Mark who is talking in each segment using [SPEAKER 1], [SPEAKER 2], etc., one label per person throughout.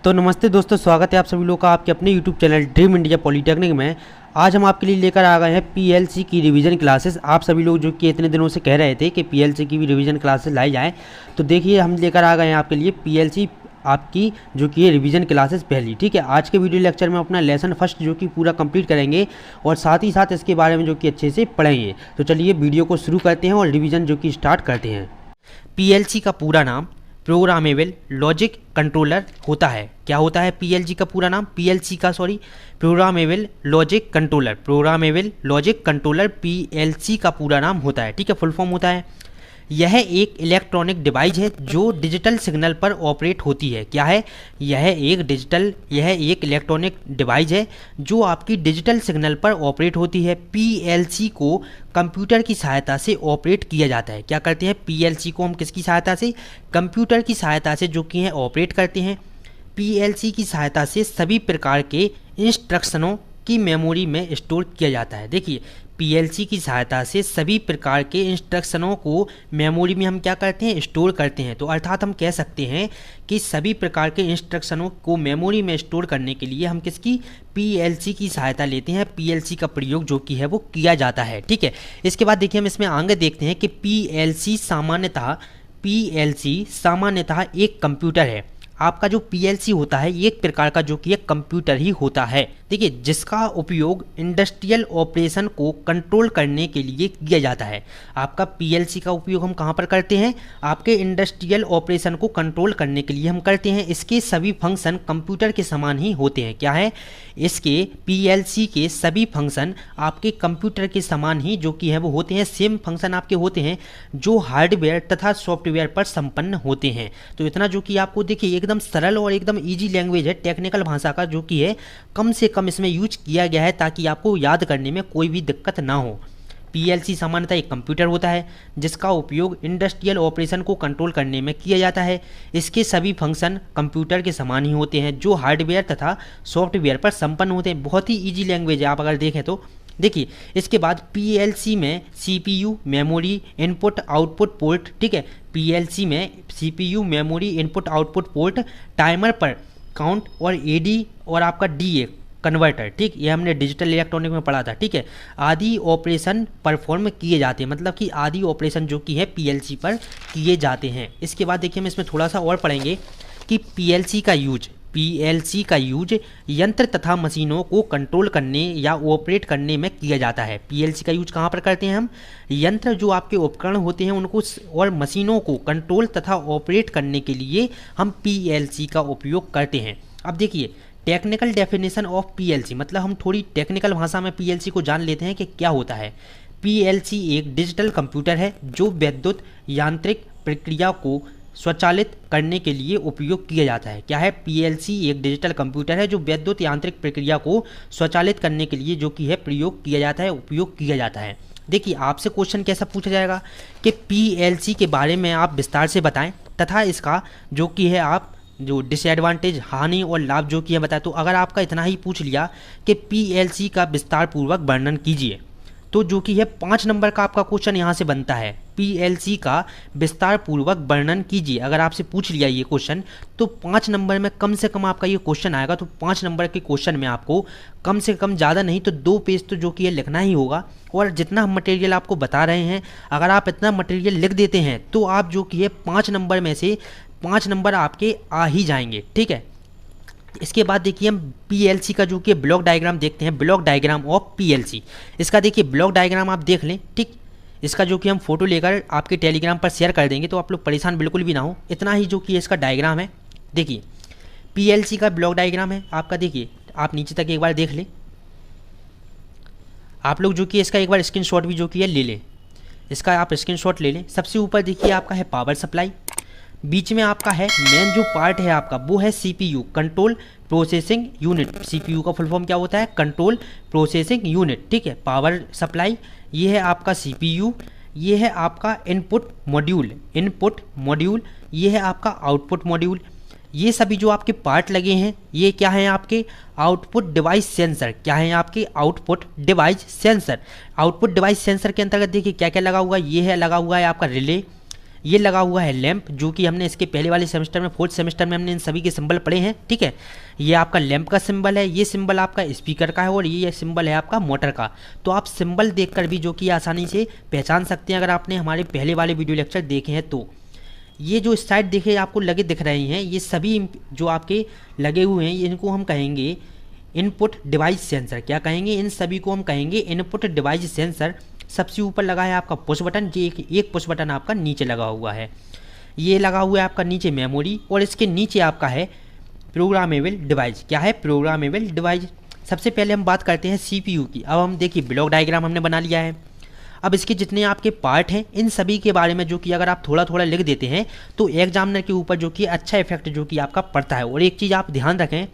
[SPEAKER 1] तो नमस्ते दोस्तों, स्वागत है आप सभी लोग का आपके अपने YouTube channel dream India polytechnic में। आज हम आपके लिए लेकर आ गए हैं पीएलसी की रिवीजन क्लासेस। आप सभी लोग जो कि इतने दिनों से कह रहे थे कि पीएलसी की भी रिवीजन क्लासेस लाई जाएँ, तो देखिए हम लेकर आ गए हैं आपके लिए पीएलसी आपकी जो कि रिवीजन क्लासेस पहली। ठीक है, आज के वीडियो लेक्चर में अपना लेसन फर्स्ट जो कि पूरा कंप्लीट करेंगे और साथ ही साथ इसके बारे में जो कि अच्छे से पढ़ेंगे। तो चलिए वीडियो को शुरू करते हैं और रिवीजन जो कि स्टार्ट करते हैं। पीएलसी का पूरा नाम प्रोग्रामेबल लॉजिक कंट्रोलर होता है। क्या होता है पीएलसी का पूरा नाम? Programmable logic controller. Programmable logic controller PLC का पूरा नाम होता है। ठीक है, फुल फॉर्म होता है। यह एक इलेक्ट्रॉनिक डिवाइस है जो डिजिटल सिग्नल पर ऑपरेट होती है। क्या है? यह एक इलेक्ट्रॉनिक डिवाइस है जो आपकी डिजिटल सिग्नल पर ऑपरेट होती है। पीएलसी को कंप्यूटर की सहायता से ऑपरेट किया जाता है। क्या करते हैं? पीएलसी को हम किसकी सहायता से? कंप्यूटर की सहायता से जो कि है ऑपरेट करते हैं। पीएलसी की सहायता से सभी प्रकार के इंस्ट्रक्शनों की मेमोरी में स्टोर किया जाता है। देखिए, पीएलसी की सहायता से सभी प्रकार के इंस्ट्रक्शनों को मेमोरी में हम क्या करते हैं? स्टोर करते हैं। तो अर्थात हम कह सकते हैं कि सभी प्रकार के इंस्ट्रक्शनों को मेमोरी में स्टोर करने के लिए हम किसकी? पीएलसी की सहायता लेते हैं। पीएलसी का प्रयोग जो कि है वो किया जाता है। ठीक है, इसके बाद देखिए हम इसमें आगे देखते हैं कि पीएलसी सामान्यतः एक कंप्यूटर है। आपका जो पीएलसी होता है एक प्रकार का जो कि एक कंप्यूटर ही होता है। देखिए, जिसका उपयोग इंडस्ट्रियल ऑपरेशन को कंट्रोल करने के लिए किया जाता है। आपका पीएलसी का उपयोग हम कहाँ पर करते हैं? आपके इंडस्ट्रियल ऑपरेशन को कंट्रोल करने के लिए हम करते हैं। इसके सभी फंक्शन कंप्यूटर के समान ही होते हैं। क्या है? इसके पीएलसी के सभी फंक्शन आपके कंप्यूटर के समान ही जो कि है वो होते हैं। सेम फंक्शन आपके होते हैं जो हार्डवेयर तथा सॉफ्टवेयर पर संपन्न होते हैं। तो इतना जो कि आपको देखिए एकदम सरल और एकदम इजी लैंग्वेज है, टेक्निकल भाषा का जो कि है कम से कम इसमें यूज किया गया है ताकि आपको याद करने में कोई भी दिक्कत ना हो। पीएलसी सामान्यतः एक कंप्यूटर होता है जिसका उपयोग इंडस्ट्रियल ऑपरेशन को कंट्रोल करने में किया जाता है। इसके सभी फंक्शन कंप्यूटर के समान ही होते हैं जो हार्डवेयर तथा सॉफ्टवेयर पर संपन्न होते हैं। बहुत ही इजी लैंग्वेज है आप अगर देखें तो। देखिए, इसके बाद पीएलसी में CPU, memory, input output port. ठीक है, पीएलसी में CPU, memory, input output port, timer पर काउंट और एडी और आपका डीए कन्वर्टर। ठीक, ये हमने डिजिटल इलेक्ट्रॉनिक में पढ़ा था। ठीक है, आदि ऑपरेशन परफॉर्म किए जाते हैं। मतलब कि आदि ऑपरेशन जो कि है पीएलसी पर किए जाते हैं। इसके बाद देखिए हम इसमें थोड़ा सा और पढ़ेंगे कि पीएलसी का यूज यंत्र तथा मशीनों को कंट्रोल करने या ऑपरेट करने में किया जाता है। पीएलसी का यूज कहाँ पर करते हैं हम? यंत्र जो आपके उपकरण होते हैं उनको और मशीनों को कंट्रोल तथा ऑपरेट करने के लिए हम पीएलसी का उपयोग करते हैं। अब देखिए, टेक्निकल डेफिनेशन ऑफ पीएलसी, मतलब हम थोड़ी टेक्निकल भाषा में पीएलसी को जान लेते हैं कि क्या होता है। पीएलसी एक डिजिटल कंप्यूटर है जो विद्युत यांत्रिक प्रक्रिया को स्वचालित करने के लिए उपयोग किया जाता है। क्या है? पीएलसी एक डिजिटल कंप्यूटर है जो विद्युत यांत्रिक प्रक्रिया को स्वचालित करने के लिए जो कि है प्रयोग किया जाता है, उपयोग किया जाता है। देखिए, आपसे क्वेश्चन कैसा पूछा जाएगा कि पीएलसी के बारे में आप विस्तार से बताएं तथा इसका जो कि है आप जो डिसएडवांटेज, हानि और लाभ जो कि है बताएं। तो अगर आपका इतना ही पूछ लिया कि पीएलसी का विस्तार पूर्वक वर्णन कीजिए, तो जो कि है 5 नंबर का आपका क्वेश्चन यहाँ से बनता है। पीएलसी का विस्तार पूर्वक वर्णन कीजिए। अगर आपसे पूछ लिया ये क्वेश्चन तो 5 नंबर में कम से कम आपका ये क्वेश्चन आएगा। तो 5 नंबर के क्वेश्चन में आपको कम से कम, ज़्यादा नहीं तो 2 पेज तो जो कि ये लिखना ही होगा। और जितना हम मटेरियल आपको बता रहे हैं, अगर आप इतना मटेरियल लिख देते हैं तो आप जो कि है 5 नंबर में से 5 नंबर आपके आ ही जाएंगे। ठीक है, इसके बाद देखिए हम पीएलसी का जो कि ब्लॉक डायग्राम देखते हैं। ब्लॉक डायग्राम ऑफ पीएलसी, इसका देखिए ब्लॉक डायग्राम आप देख लें। ठीक, इसका जो कि हम फोटो लेकर आपके टेलीग्राम पर शेयर कर देंगे तो आप लोग परेशान बिल्कुल भी ना हो। इतना ही जो कि इसका डायग्राम है। देखिए, पीएलसी का ब्लॉक डायग्राम है आपका। देखिए, आप नीचे तक एक बार देख लें। आप लोग जो कि इसका एक बार स्क्रीनशॉट भी जो कि है ले लें। इसका आप स्क्रीनशॉट ले लें। सबसे ऊपर देखिए आपका है पावर सप्लाई, बीच में आपका है मेन जो पार्ट है आपका वो है CPU, control processing unit. CPU का फुल फॉर्म क्या होता है? Control processing unit. ठीक है, पावर सप्लाई ये है आपका सीपीयू, ये है आपका इनपुट मॉड्यूल, ये है आपका आउटपुट मॉड्यूल। ये सभी जो आपके पार्ट लगे हैं ये क्या हैं? आपके आउटपुट डिवाइस सेंसर। क्या है? आपके output device sensor. Output device sensor के अंतर्गत देखिए क्या क्या लगा हुआ है। ये है लगा हुआ है आपका रिले, ये लगा हुआ है लैंप, जो कि हमने इसके पहले वाले सेमेस्टर में, 4th सेमेस्टर में हमने इन सभी के सिंबल पढ़े हैं, ठीक है। ये आपका लैंप का सिंबल है, ये सिंबल आपका स्पीकर का है और ये सिंबल है आपका मोटर का। तो आप सिंबल देखकर भी जो कि आसानी से पहचान सकते हैं अगर आपने हमारे पहले वाले वीडियो लेक्चर देखे हैं तो। ये जो साइड देखे आपको लगे दिख रहे हैं, ये सभी जो आपके लगे हुए हैं इनको हम कहेंगे इनपुट डिवाइस सेंसर। क्या कहेंगे? इन सभी को हम कहेंगे इनपुट डिवाइस सेंसर। सबसे ऊपर लगा है आपका पुश बटन, जो एक पुश बटन आपका नीचे लगा हुआ है। ये लगा हुआ है आपका नीचे मेमोरी और इसके नीचे आपका है प्रोग्रामेबल डिवाइस। क्या है? Programmable device. सबसे पहले हम बात करते हैं सीपीयू की। अब हम देखिए ब्लॉक डायग्राम हमने बना लिया है। अब इसके जितने आपके पार्ट हैं इन सभी के बारे में जो कि अगर आप थोड़ा थोड़ा लिख देते हैं तो एग्जामिनर के ऊपर जो कि अच्छा इफेक्ट जो कि आपका पड़ता है। और एक चीज़ आप ध्यान रखें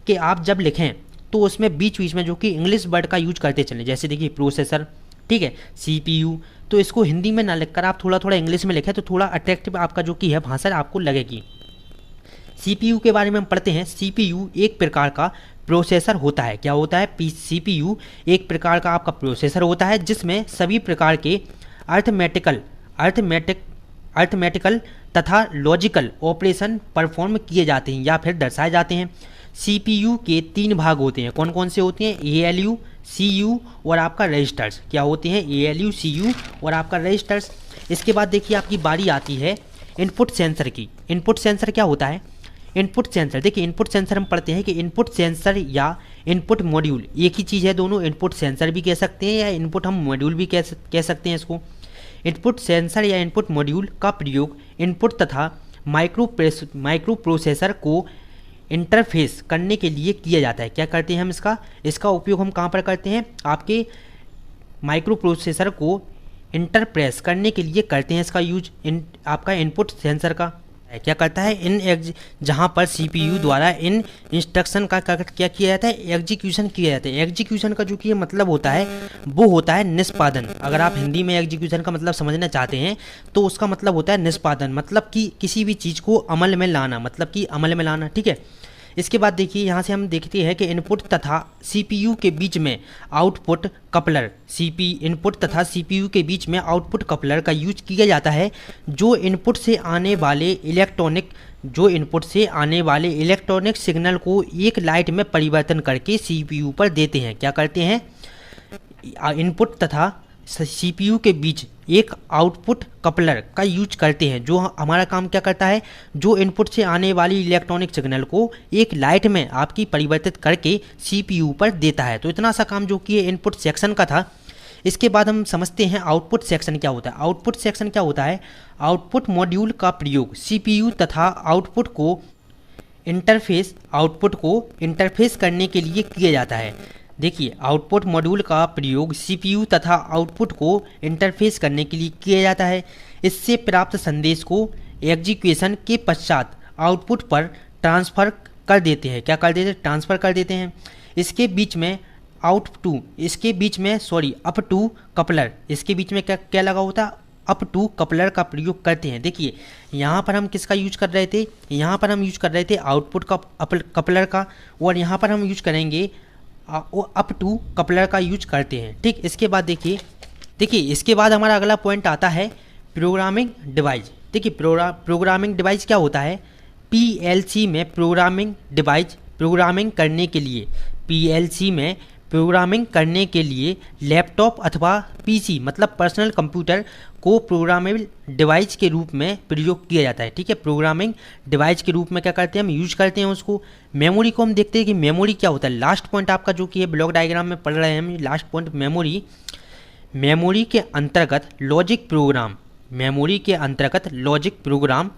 [SPEAKER 1] कि आप जब लिखें तो उसमें बीच बीच में जो कि इंग्लिश वर्ड का यूज करते चलें। जैसे देखिए प्रोसेसर, ठीक है, सीपीयू, तो इसको हिंदी में ना लिखकर आप थोड़ा थोड़ा इंग्लिश में लिखें तो थोड़ा अट्रैक्टिव आपका जो कि है भाषा आपको लगेगी। सीपीयू के बारे में हम पढ़ते हैं। सीपीयू एक प्रकार का प्रोसेसर होता है। क्या होता है? सीपीयू एक प्रकार का आपका प्रोसेसर होता है जिसमें सभी प्रकार के अर्थमेटिकल तथा लॉजिकल ऑपरेशन परफॉर्म किए जाते हैं या फिर दर्शाए जाते हैं। सीपीयू के 3 भाग होते हैं। कौन कौन से होते हैं? एएलयू, सीयू और आपका रजिस्टर्स। क्या होते हैं? एएलयू, सीयू और आपका रजिस्टर्स। इसके बाद देखिए आपकी बारी आती है इनपुट सेंसर की। इनपुट सेंसर क्या होता है? इनपुट सेंसर, देखिए इनपुट सेंसर हम पढ़ते हैं कि इनपुट सेंसर या इनपुट मॉड्यूल एक ही चीज़ है दोनों। इनपुट सेंसर भी कह सकते हैं या इनपुट हम मॉड्यूल भी कह सकते हैं इसको। इनपुट सेंसर या इनपुट मॉड्यूल का प्रयोग इनपुट तथा माइक्रो प्रोसेसर को इंटरफेस करने के लिए किया जाता है। क्या करते हैं हम इसका उपयोग हम कहाँ पर करते हैं? आपके माइक्रो प्रोसेसर को इंटरप्रेस करने के लिए करते हैं इसका यूज। आपका इनपुट सेंसर का क्या करता है? जहाँ पर सीपीयू द्वारा इन इंस्ट्रक्शन का क्या किया जाता है? एग्जीक्यूशन किया जाता है। एग्जीक्यूशन का जो कि मतलब होता है वो होता है निष्पादन। अगर आप हिंदी में एग्जीक्यूशन का मतलब समझना चाहते हैं तो उसका मतलब होता है निष्पादन, मतलब कि किसी भी चीज़ को अमल में लाना, मतलब कि अमल में लाना, ठीक है। इसके बाद देखिए यहाँ से हम देखते हैं कि इनपुट तथा सीपीयू के बीच में आउटपुट कपलर, इनपुट तथा सीपीयू के बीच में आउटपुट कपलर का यूज किया जाता है जो इनपुट से आने वाले इलेक्ट्रॉनिक सिग्नल को एक लाइट में परिवर्तन करके सीपीयू पर देते हैं। क्या करते हैं? इनपुट तथा सीपीयू के बीच एक आउटपुट कपलर का यूज करते हैं जो हमारा काम क्या करता है? जो इनपुट से आने वाली इलेक्ट्रॉनिक सिग्नल को एक लाइट में आपकी परिवर्तित करके सीपीयू पर देता है। तो इतना सा काम जो कि इनपुट सेक्शन का था। इसके बाद हम समझते हैं आउटपुट सेक्शन क्या होता है। आउटपुट सेक्शन क्या होता है? आउटपुट मॉड्यूल का प्रयोग सीपीयू तथा आउटपुट को इंटरफेस करने के लिए किया जाता है। देखिए आउटपुट मॉड्यूल का प्रयोग सीपीयू तथा आउटपुट को इंटरफेस करने के लिए किया जाता है। इससे प्राप्त संदेश को एग्जीक्यूशन के पश्चात आउटपुट पर ट्रांसफ़र कर देते हैं। क्या कर देते हैं? ट्रांसफ़र कर देते हैं। इसके बीच में अप टू कपलर, इसके बीच में क्या लगा होता है? अप टू कपलर का प्रयोग करते हैं। देखिए यहाँ पर हम किसका यूज कर रहे थे? यहाँ पर हम यूज कर रहे थे आउटपुट का कपलर का, और यहाँ पर हम यूज करेंगे अप टू कपलर का यूज करते हैं, ठीक। इसके बाद देखिए इसके बाद हमारा अगला पॉइंट आता है प्रोग्रामिंग डिवाइस। देखिए प्रोग्रामिंग डिवाइस क्या होता है? पीएलसी में प्रोग्रामिंग करने के लिए लैपटॉप अथवा पीसी मतलब पर्सनल कंप्यूटर को प्रोग्रामेबल डिवाइस के रूप में प्रयोग किया जाता है, ठीक है। प्रोग्रामिंग डिवाइस के रूप में क्या करते हैं? हम यूज करते हैं उसको। मेमोरी को हम देखते हैं कि मेमोरी क्या होता है। लास्ट पॉइंट आपका जो कि है ब्लॉक डायग्राम में पढ़ रहे हैं हम, लास्ट पॉइंट मेमोरी के अंतर्गत लॉजिक प्रोग्राम,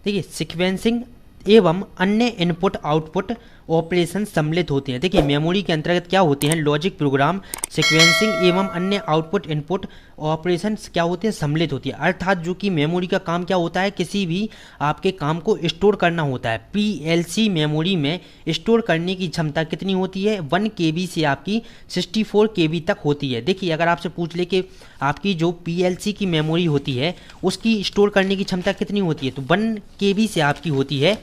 [SPEAKER 1] देखिए सीक्वेंसिंग एवं अन्य इनपुट आउटपुट ऑपरेशन सम्मिलित होते हैं। देखिए मेमोरी के अंतर्गत क्या होते हैं? लॉजिक प्रोग्राम, सीक्वेंसिंग एवं अन्य आउटपुट इनपुट ऑपरेशन क्या होते हैं? सम्मिलित होती है। अर्थात जो कि मेमोरी का काम क्या होता है? किसी भी आपके काम को स्टोर करना होता है। पीएलसी मेमोरी में स्टोर करने की क्षमता कितनी होती है? 1 KB से आपकी 64 KB तक होती है। देखिए अगर आपसे पूछ ले कि आपकी जो पीएलसी की मेमोरी होती है उसकी स्टोर करने की क्षमता कितनी होती है, तो 1 KB से आपकी होती है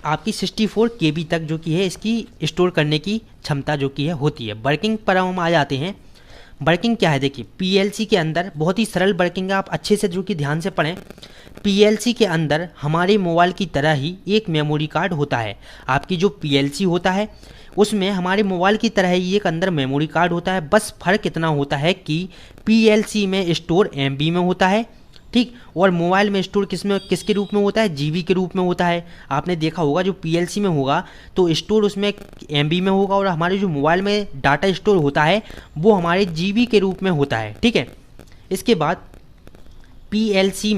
[SPEAKER 1] आपकी 64 KB तक जो कि है इसकी स्टोर करने की क्षमता जो कि है होती है। वर्किंग पर हम आ जाते हैं। वर्किंग क्या है, देखिए पीएलसी के अंदर बहुत ही सरल वर्किंग है, आप अच्छे से जो कि ध्यान से पढ़ें। पीएलसी के अंदर हमारे मोबाइल की तरह ही एक मेमोरी कार्ड होता है। आपकी जो पीएलसी होता है उसमें हमारे मोबाइल की तरह ही एक अंदर मेमोरी कार्ड होता है, बस फ़र्क इतना होता है कि पीएलसी में स्टोर एमबी में होता है, ठीक, और मोबाइल में स्टोर किसके रूप में होता है, जीबी के रूप में होता है। आपने देखा होगा जो पीएलसी में होगा तो स्टोर उसमें एमबी में होगा, और हमारे जो मोबाइल में डाटा स्टोर होता है वो हमारे जीबी के रूप में होता है, ठीक है। इसके बाद पीएलसी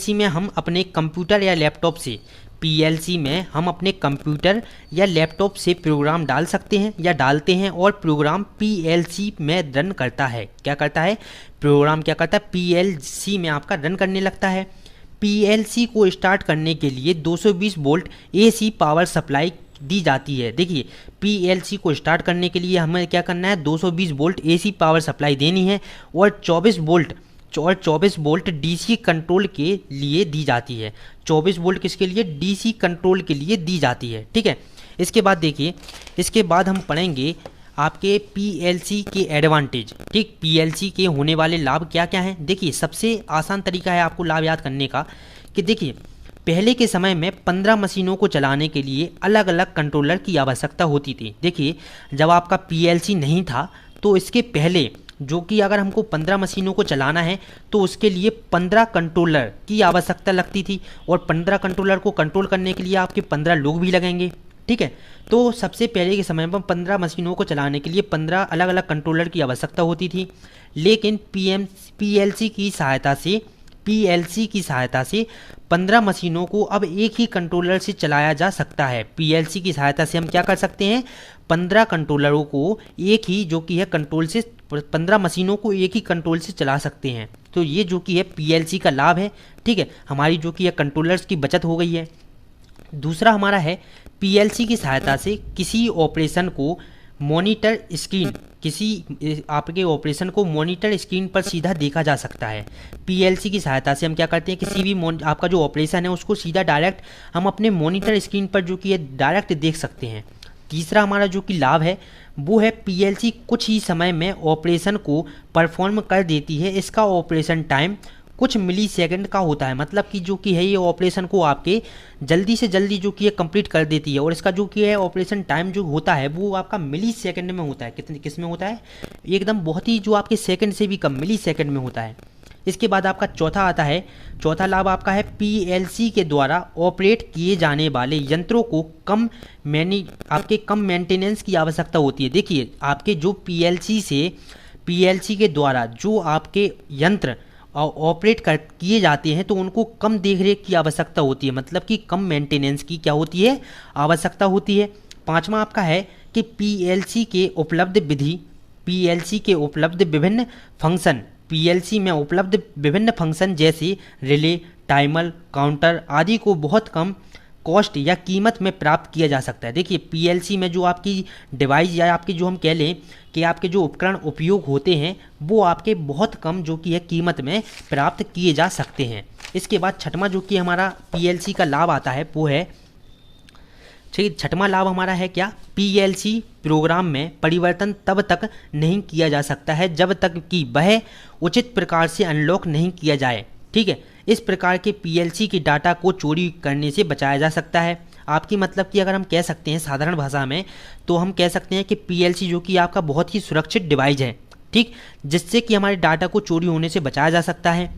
[SPEAKER 1] में हम अपने कंप्यूटर या लैपटॉप से प्रोग्राम डाल सकते हैं या डालते हैं, और प्रोग्राम पीएलसी में रन करता है। क्या करता है, प्रोग्राम क्या करता है, पीएलसी में आपका रन करने लगता है। पीएलसी को स्टार्ट करने के लिए 220 वोल्ट एसी पावर सप्लाई दी जाती है। देखिए पीएलसी को स्टार्ट करने के लिए हमें क्या करना है, 220 वोल्ट एसी पावर सप्लाई देनी है, और 24 वोल्ट डीसी कंट्रोल के लिए दी जाती है। 24 वोल्ट किसके लिए, डीसी कंट्रोल के लिए दी जाती है, ठीक है। इसके बाद देखिए, इसके बाद हम पढ़ेंगे आपके पीएलसी के एडवांटेज, ठीक, पीएलसी के होने वाले लाभ क्या क्या हैं। देखिए सबसे आसान तरीका है आपको लाभ याद करने का कि देखिए पहले के समय में 15 मशीनों को चलाने के लिए अलग अलग कंट्रोलर की आवश्यकता होती थी। देखिए जब आपका पीएलसी नहीं था तो इसके पहले जो कि अगर हमको 15 मशीनों को चलाना है तो उसके लिए 15 कंट्रोलर की आवश्यकता लगती थी, और 15 कंट्रोलर को कंट्रोल करने के लिए आपके 15 लोग भी लगेंगे, ठीक है। तो सबसे पहले के समय में 15 मशीनों को चलाने के लिए 15 अलग अलग कंट्रोलर की आवश्यकता होती थी, लेकिन पीएलसी की सहायता से 15 मशीनों को अब एक ही कंट्रोलर से चलाया जा सकता है। पीएलसी की सहायता से हम क्या कर सकते हैं, 15 कंट्रोलरों को एक ही जो कि है कंट्रोल से 15 मशीनों को एक ही कंट्रोल से चला सकते हैं। तो ये जो कि है पीएलसी का लाभ है, ठीक है, हमारी जो कि है कंट्रोलर्स की बचत हो गई है। दूसरा हमारा है पीएलसी की सहायता से किसी ऑपरेशन को मॉनिटर स्क्रीन पर सीधा देखा जा सकता है। पीएलसी की सहायता से हम क्या करते हैं, किसी भी आपका जो ऑपरेशन है उसको सीधा डायरेक्ट हम अपने मॉनिटर स्क्रीन पर जो कि है डायरेक्ट देख सकते हैं। तीसरा हमारा जो कि लाभ है वो है पीएलसी कुछ ही समय में ऑपरेशन को परफॉर्म कर देती है। इसका ऑपरेशन टाइम कुछ मिली सेकंड का होता है, मतलब कि जो कि है ये ऑपरेशन को आपके जल्दी से जल्दी जो कि है कंप्लीट कर देती है, और इसका जो कि है ऑपरेशन टाइम जो होता है वो आपका मिली सेकंड में होता है। किस में होता है, एकदम बहुत ही जो आपके सेकंड से भी कम मिली सेकंड में होता है। इसके बाद आपका चौथा लाभ आपका है पीएलसी के द्वारा ऑपरेट किए जाने वाले यंत्रों को कम मेंटेनेंस की आवश्यकता होती है। देखिए आपके जो पीएलसी के द्वारा जो आपके यंत्र ऑपरेट किए जाते हैं तो उनको कम देखरेख की आवश्यकता होती है, मतलब कि कम मेंटेनेंस की क्या होती है, आवश्यकता होती है। पांचवा आपका है कि पीएलसी में उपलब्ध विभिन्न फंक्शन जैसे रिले, टाइमर, काउंटर आदि को बहुत कम कॉस्ट या कीमत में प्राप्त किया जा सकता है। देखिए पीएलसी में जो आपकी डिवाइस या आपकी जो हम कह लें कि आपके जो उपकरण उपयोग होते हैं वो आपके बहुत कम जो कि है कीमत में प्राप्त किए जा सकते हैं। इसके बाद छठवां जो कि हमारा पीएलसी का लाभ आता है वो है, ठीक, छठवां लाभ हमारा है क्या, पीएलसी प्रोग्राम में परिवर्तन तब तक नहीं किया जा सकता है जब तक कि वह उचित प्रकार से अनलॉक नहीं किया जाए, ठीक है। इस प्रकार के पीएलसी की डाटा को चोरी करने से बचाया जा सकता है। आपकी मतलब कि अगर हम कह सकते हैं साधारण भाषा में तो हम कह सकते हैं कि पीएलसी जो कि आपका बहुत ही सुरक्षित डिवाइस है, ठीक, जिससे कि हमारे डाटा को चोरी होने से बचाया जा सकता है।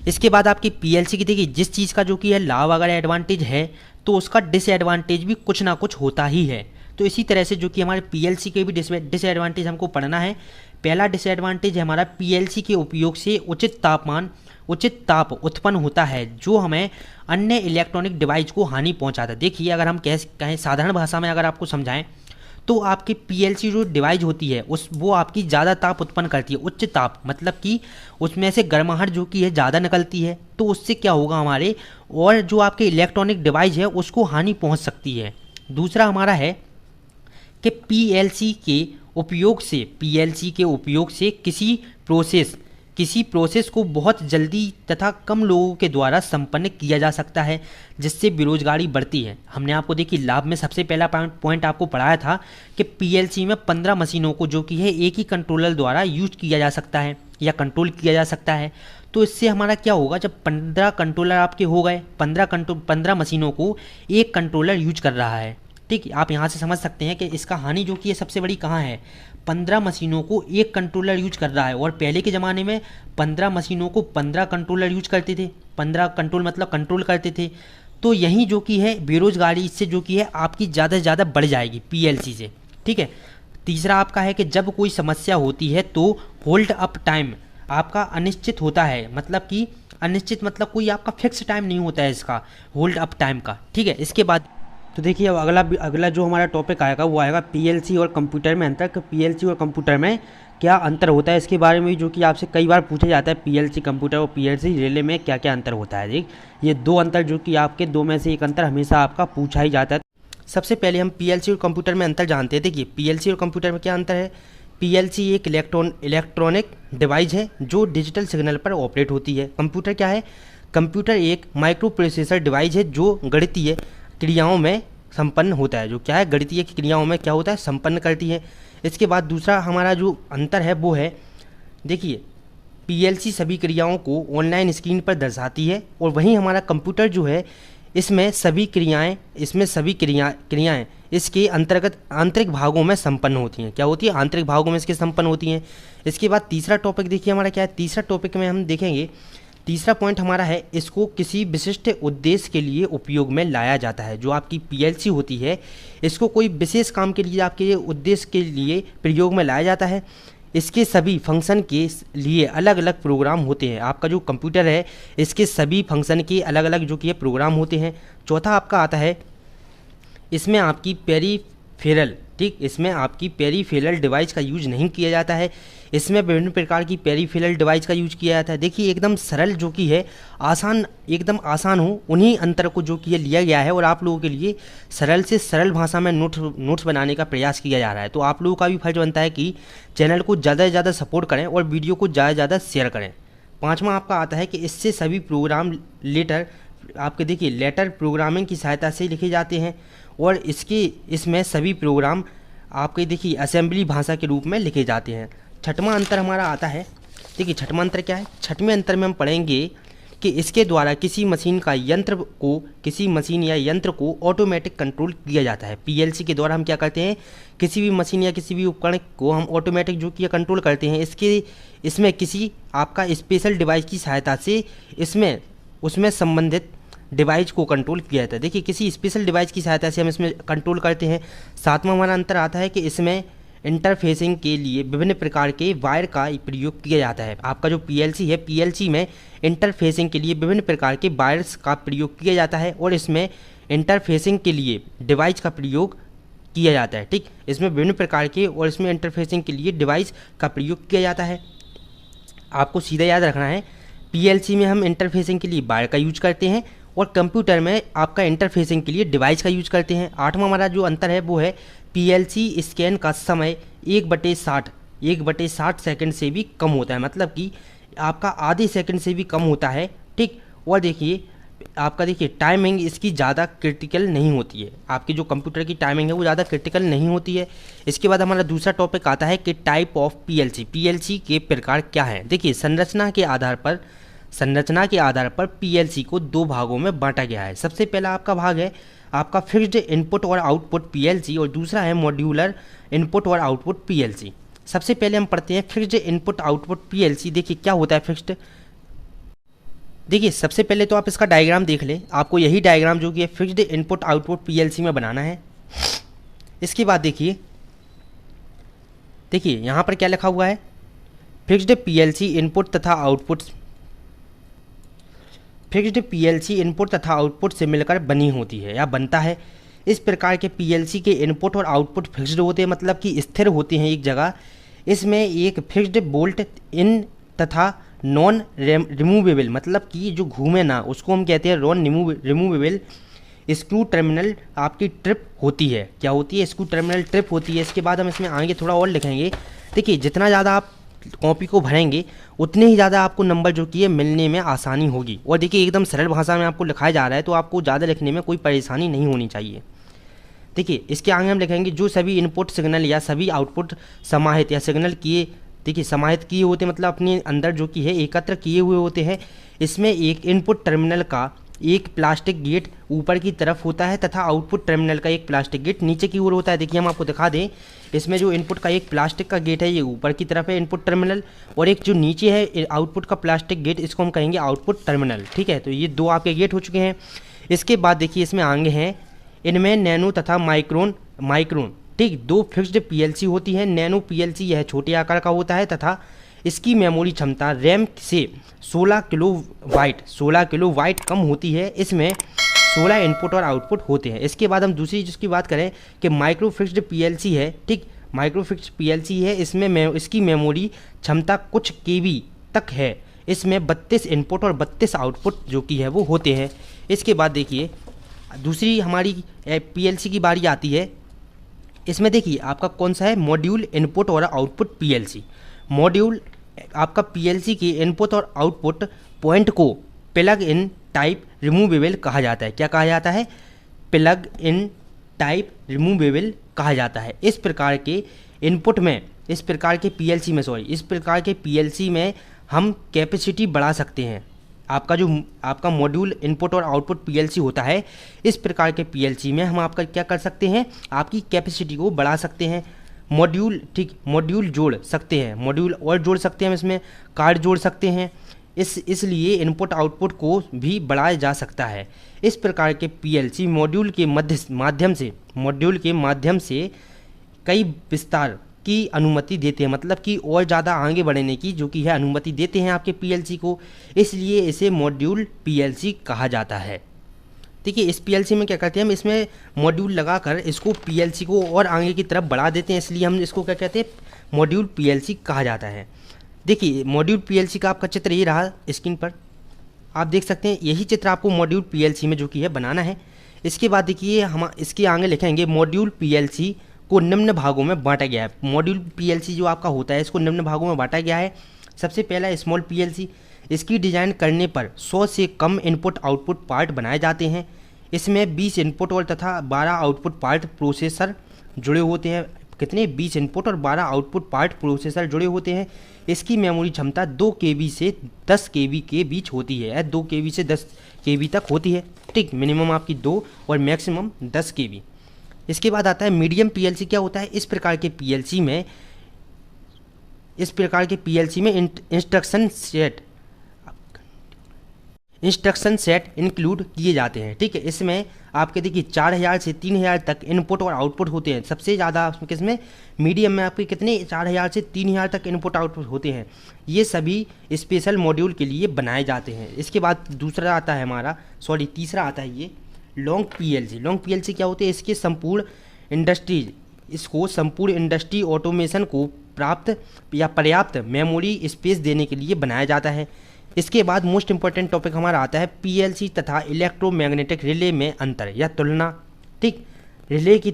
[SPEAKER 1] इसके बाद आपकी पीएलसी की देखिए जिस चीज़ का जो कि है लाभ अगर एडवांटेज है तो उसका डिसएडवांटेज भी कुछ ना कुछ होता ही है। तो इसी तरह से जो कि हमारे पीएलसी के भी डिसएडवांटेज हमको पढ़ना है। पहला डिसएडवांटेज है हमारा पीएलसी के उपयोग से उचित ताप उत्पन्न होता है जो हमें अन्य इलेक्ट्रॉनिक डिवाइस को हानि पहुंचाता है। देखिए अगर हम कहें साधारण भाषा में अगर आपको समझाएं तो आपकी पीएलसी जो डिवाइस होती है वो आपकी ज़्यादा ताप उत्पन्न करती है, उच्च ताप, मतलब कि उसमें से गर्माहट जो कि है ज़्यादा निकलती है। तो उससे क्या होगा हमारे और जो आपके इलेक्ट्रॉनिक डिवाइस है उसको हानि पहुंच सकती है। दूसरा हमारा है कि पीएलसी के उपयोग से किसी किसी प्रोसेस को बहुत जल्दी तथा कम लोगों के द्वारा संपन्न किया जा सकता है, जिससे बेरोजगारी बढ़ती है। हमने आपको देखिए लाभ में सबसे पहला पॉइंट आपको पढ़ाया था कि पीएलसी में 15 मशीनों को जो कि है एक ही कंट्रोलर द्वारा यूज किया जा सकता है या कंट्रोल किया जा सकता है। तो इससे हमारा क्या होगा, जब 15 कंट्रोलर आपके हो गए, 15 मशीनों को एक कंट्रोलर यूज कर रहा है, ठीक। आप यहाँ से समझ सकते हैं कि इसका हानि जो कि है सबसे बड़ी कहाँ है, 15 मशीनों को एक कंट्रोलर यूज कर रहा है। और पहले के ज़माने में 15 मशीनों को 15 कंट्रोलर यूज करते थे, 15 कंट्रोल मतलब कंट्रोल करते थे। तो यही जो कि है बेरोजगारी इससे जो कि है आपकी ज़्यादा से ज़्यादा बढ़ जाएगी पीएलसी से, ठीक है। तीसरा आपका है कि जब कोई समस्या होती है तो होल्ड अप टाइम आपका अनिश्चित होता है, मतलब कि अनिश्चित मतलब कोई आपका फिक्स टाइम नहीं होता है इसका होल्ड अप टाइम का, ठीक है। इसके बाद तो देखिए अब अगला जो हमारा टॉपिक आएगा वो आएगा पीएलसी और कंप्यूटर में अंतर। पीएलसी और कंप्यूटर में क्या अंतर होता है, इसके बारे में जो कि आपसे कई बार पूछा जाता है, पीएलसी कंप्यूटर और पीएलसी रिले में क्या क्या अंतर होता है। देख ये दो अंतर जो कि आपके दो में से एक अंतर हमेशा आपका पूछा ही जाता है। सबसे पहले हम पीएलसी और कंप्यूटर में अंतर जानते हैं। देखिए पीएलसी और कंप्यूटर में क्या अंतर है। पीएलसी एक इलेक्ट्रॉनिक डिवाइस है जो डिजिटल सिग्नल पर ऑपरेट होती है। कंप्यूटर क्या है, कंप्यूटर एक माइक्रो प्रोसेसर डिवाइस है जो गणितीय क्रियाओं में संपन्न होता है, जो क्या है गणितीय क्रियाओं में क्या होता है संपन्न करती है। इसके बाद दूसरा हमारा जो अंतर है वो है, देखिए पीएलसी सभी क्रियाओं को ऑनलाइन स्क्रीन पर दर्शाती है और वहीं हमारा कंप्यूटर जो है इसमें सभी क्रियाएं इसके अंतर्गत आंतरिक भागों में संपन्न होती हैं। क्या होती है, आंतरिक भागों में इसके संपन्न होती हैं। इसके बाद तीसरा टॉपिक देखिए हमारा क्या है। तीसरा टॉपिक में हम देखेंगे, तीसरा पॉइंट हमारा है इसको किसी विशिष्ट उद्देश्य के लिए उपयोग में लाया जाता है। जो आपकी पीएलसी होती है इसको कोई विशेष काम के लिए आपके उद्देश्य के लिए प्रयोग में लाया जाता है। इसके सभी फंक्शन के लिए अलग अलग प्रोग्राम होते हैं। आपका जो कंप्यूटर है इसके सभी फंक्शन के अलग अलग जो कि प्रोग्राम होते हैं। चौथा आपका आता है, इसमें आपकी पेरीफेरल, ठीक, इसमें आपकी पेरीफेरल डिवाइस का यूज नहीं किया जाता है। इसमें विभिन्न प्रकार की पेरीफेरल डिवाइस का यूज किया जाता है। देखिए एकदम सरल जो कि है आसान, एकदम आसान हो उन्हीं अंतर को जो कि ये लिया गया है और आप लोगों के लिए सरल से सरल भाषा में नोट्स बनाने का प्रयास किया जा रहा है। तो आप लोगों का भी फर्ज बनता है कि चैनल को ज़्यादा से ज़्यादा सपोर्ट करें और वीडियो को ज़्यादा से ज़्यादा शेयर करें। पाँचवा आपका आता है कि इससे सभी प्रोग्राम लेटर आपके देखिए लेटर प्रोग्रामिंग की सहायता से लिखे जाते हैं और इसमें सभी प्रोग्राम आपके देखिए असेंबली भाषा के रूप में लिखे जाते हैं। छठवां अंतर हमारा आता है, देखिए छठवां अंतर क्या है। छठवें अंतर में हम पढ़ेंगे कि इसके द्वारा किसी मशीन या यंत्र को ऑटोमेटिक कंट्रोल किया जाता है। पीएलसी के द्वारा हम क्या करते हैं, किसी भी मशीन या किसी भी उपकरण को हम ऑटोमेटिक जो कि कंट्रोल करते हैं। इसमें किसी आपका स्पेशल डिवाइस की सहायता से उसमें संबंधित डिवाइस को कंट्रोल किया जाता है। देखिए किसी स्पेशल डिवाइस की सहायता से हम इसमें कंट्रोल करते हैं। सातवां हमारा अंतर आता है कि इसमें इंटरफेसिंग के लिए विभिन्न प्रकार के वायर का प्रयोग किया जाता है। आपका जो पीएलसी है, पीएलसी में इंटरफेसिंग के लिए विभिन्न प्रकार के वायर्स का प्रयोग किया जाता है और इसमें इंटरफेसिंग के लिए डिवाइस का प्रयोग किया जाता है, ठीक। इसमें विभिन्न प्रकार के और इसमें इंटरफेसिंग के लिए डिवाइस का प्रयोग किया जाता है। आपको सीधा याद रखना है, पीएलसी में हम इंटरफेसिंग के लिए वायर का यूज करते हैं और कंप्यूटर में आपका इंटरफेसिंग के लिए डिवाइस का यूज करते हैं। आठवां हमारा जो अंतर है वो है पीएलसी स्कैन का समय 1/60 सेकंड से भी कम होता है, मतलब कि आपका आधे सेकंड से भी कम होता है, ठीक। और देखिए आपका देखिए टाइमिंग इसकी ज़्यादा क्रिटिकल नहीं होती है। आपकी जो कंप्यूटर की टाइमिंग है वो ज़्यादा क्रिटिकल नहीं होती है। इसके बाद हमारा दूसरा टॉपिक आता है कि टाइप ऑफ पीएलसी, पीएलसी के प्रकार क्या हैं। देखिए संरचना के आधार पर पीएलसी को दो भागों में बांटा गया है। सबसे पहला आपका भाग है आपका फिक्स्ड इनपुट और आउटपुट पीएलसी और दूसरा है मॉड्यूलर इनपुट और आउटपुट पीएलसी। सबसे पहले हम पढ़ते हैं फिक्स्ड इनपुट आउटपुट पीएलसी। देखिए क्या होता है फिक्स्ड। देखिए सबसे पहले तो आप इसका डायग्राम देख लें। आपको यही डायग्राम जो कि है फिक्स्ड इनपुट आउटपुट पीएलसी में बनाना है। इसके बाद देखिए यहाँ पर क्या लिखा हुआ है, फिक्स्ड पीएलसी इनपुट तथा आउटपुट से मिलकर बनी होती है या बनता है। इस प्रकार के पीएलसी के इनपुट और आउटपुट फिक्स्ड होते हैं, मतलब कि स्थिर होते हैं एक जगह। इसमें एक फिक्स्ड बोल्ट इन तथा नॉन रिमूवेबल, मतलब कि जो घूमे ना, उसको हम कहते हैं नॉन रिमूवेबल स्क्रू टर्मिनल आपकी ट्रिप होती है। क्या होती है, स्क्रू टर्मिनल ट्रिप होती है। इसके बाद हम इसमें आगे थोड़ा और लिखेंगे। देखिए जितना ज़्यादा आप कॉपी को भरेंगे उतने ही ज़्यादा आपको नंबर जो कि है मिलने में आसानी होगी। और देखिए एकदम सरल भाषा में आपको लिखाया जा रहा है तो आपको ज़्यादा लिखने में कोई परेशानी नहीं होनी चाहिए। देखिए इसके आगे हम लिखेंगे जो सभी इनपुट सिग्नल या सभी आउटपुट समाहित या सिग्नल किए, देखिए समाहित किए होते मतलब अपने अंदर जो कि है एकत्र किए हुए होते हैं। इसमें एक इनपुट टर्मिनल का एक प्लास्टिक गेट ऊपर की तरफ होता है तथा आउटपुट टर्मिनल का एक प्लास्टिक गेट नीचे की ओर होता है। देखिए हम आपको दिखा दें, इसमें जो इनपुट का एक प्लास्टिक का गेट है ये ऊपर की तरफ है इनपुट टर्मिनल, और एक जो नीचे है आउटपुट का प्लास्टिक गेट इसको हम कहेंगे आउटपुट टर्मिनल। ठीक है, तो ये दो आपके गेट हो चुके हैं। इसके बाद देखिए इसमें आगे हैं, इनमें नैनो तथा माइक्रोन ठीक दो फिक्स्ड पीएलसी होती है। नैनो पीएलसी यह छोटे आकार का होता है तथा इसकी मेमोरी क्षमता रैम से 16 किलोबाइट कम होती है। इसमें 16 इनपुट और आउटपुट होते हैं। इसके बाद हम दूसरी जिसकी बात करें कि माइक्रो फिक्स्ड पीएलसी है, ठीक माइक्रो फिक्स्ड पीएलसी है, इसमें इसकी मेमोरी क्षमता कुछ केबी तक है। इसमें 32 इनपुट और 32 आउटपुट जो कि है वो होते हैं। इसके बाद देखिए दूसरी हमारी पीएलसी की बारी आती है। इसमें देखिए आपका कौन सा है, मॉड्यूल इनपुट और आउटपुट पीएलसी। मॉड्यूल आपका पीएलसी के इनपुट और आउटपुट पॉइंट को प्लग इन टाइप रिमूवेबल कहा जाता है। क्या कहा जाता है, प्लग इन टाइप रिमूवेबल कहा जाता है। इस प्रकार के इनपुट में इस प्रकार के पीएलसी में हम कैपेसिटी बढ़ा सकते हैं। आपका मॉड्यूल इनपुट और आउटपुट पीएलसी होता है, इस प्रकार के पीएलसी में हम आपका क्या कर सकते हैं, आपकी कैपेसिटी को बढ़ा सकते हैं। मॉड्यूल जोड़ सकते हैं, मॉड्यूल और जोड़ सकते हैं, हम इसमें कार्ड जोड़ सकते हैं। इसलिए इनपुट आउटपुट को भी बढ़ाया जा सकता है। इस प्रकार के पीएलसी मॉड्यूल के माध्यम से कई विस्तार की अनुमति देते हैं, मतलब कि और ज़्यादा आगे बढ़ने की जो कि है अनुमति देते हैं आपके पीएलसी को, इसलिए इसे मॉड्यूल पीएलसी कहा जाता है। देखिए इस पीएलसी में क्या करते हैं, हम इसमें मॉड्यूल लगाकर इसको पीएलसी को और आगे की तरफ बढ़ा देते हैं, इसलिए हम इसको क्या कहते हैं, मॉड्यूल पीएलसी कहा जाता है। देखिए मॉड्यूल पीएलसी का आपका चित्र ये रहा स्क्रीन पर, आप देख सकते हैं यही चित्र आपको मॉड्यूल पीएलसी में जो कि है बनाना है। इसके बाद देखिए हम इसके आगे लिखेंगे मॉड्यूल पीएलसी को निम्न भागों में बांटा गया है। मॉड्यूल पीएलसी जो आपका होता है इसको निम्न भागों में बांटा गया है। सबसे पहला स्मॉल पीएलसी, इसकी डिज़ाइन करने पर 100 से कम इनपुट आउटपुट पार्ट बनाए जाते हैं। इसमें 20 इनपुट और तथा 12 आउटपुट पार्ट प्रोसेसर जुड़े होते हैं। कितने, 20 इनपुट और 12 आउटपुट पार्ट प्रोसेसर जुड़े होते हैं। इसकी मेमोरी क्षमता 2 KB से 10 KB के बीच होती है, 2 KB से 10 KB तक होती है। ठीक, मिनिमम आपकी 2 और मैक्सिमम 10 KB। इसके बाद आता है मीडियम पीएलसी। क्या होता है, इस प्रकार के पीएलसी में इंस्ट्रक्शन सेट इंक्लूड किए जाते हैं। ठीक है, इसमें आपके देखिए 4000 से 3000 तक इनपुट और आउटपुट होते हैं। सबसे ज़्यादा किसमें, मीडियम में आपके कितने, 4000 से 3000 तक इनपुट आउटपुट होते हैं। ये सभी स्पेशल मॉड्यूल के लिए बनाए जाते हैं। इसके बाद तीसरा आता है ये लॉन्ग पीएलसी क्या होते हैं, इसके संपूर्ण इंडस्ट्री ऑटोमेशन को पर्याप्त मेमोरी स्पेस देने के लिए बनाया जाता है। इसके बाद मोस्ट इंपॉर्टेंट टॉपिक हमारा आता है पीएलसी तथा इलेक्ट्रोमैग्नेटिक रिले में अंतर या तुलना। ठीक, रिले की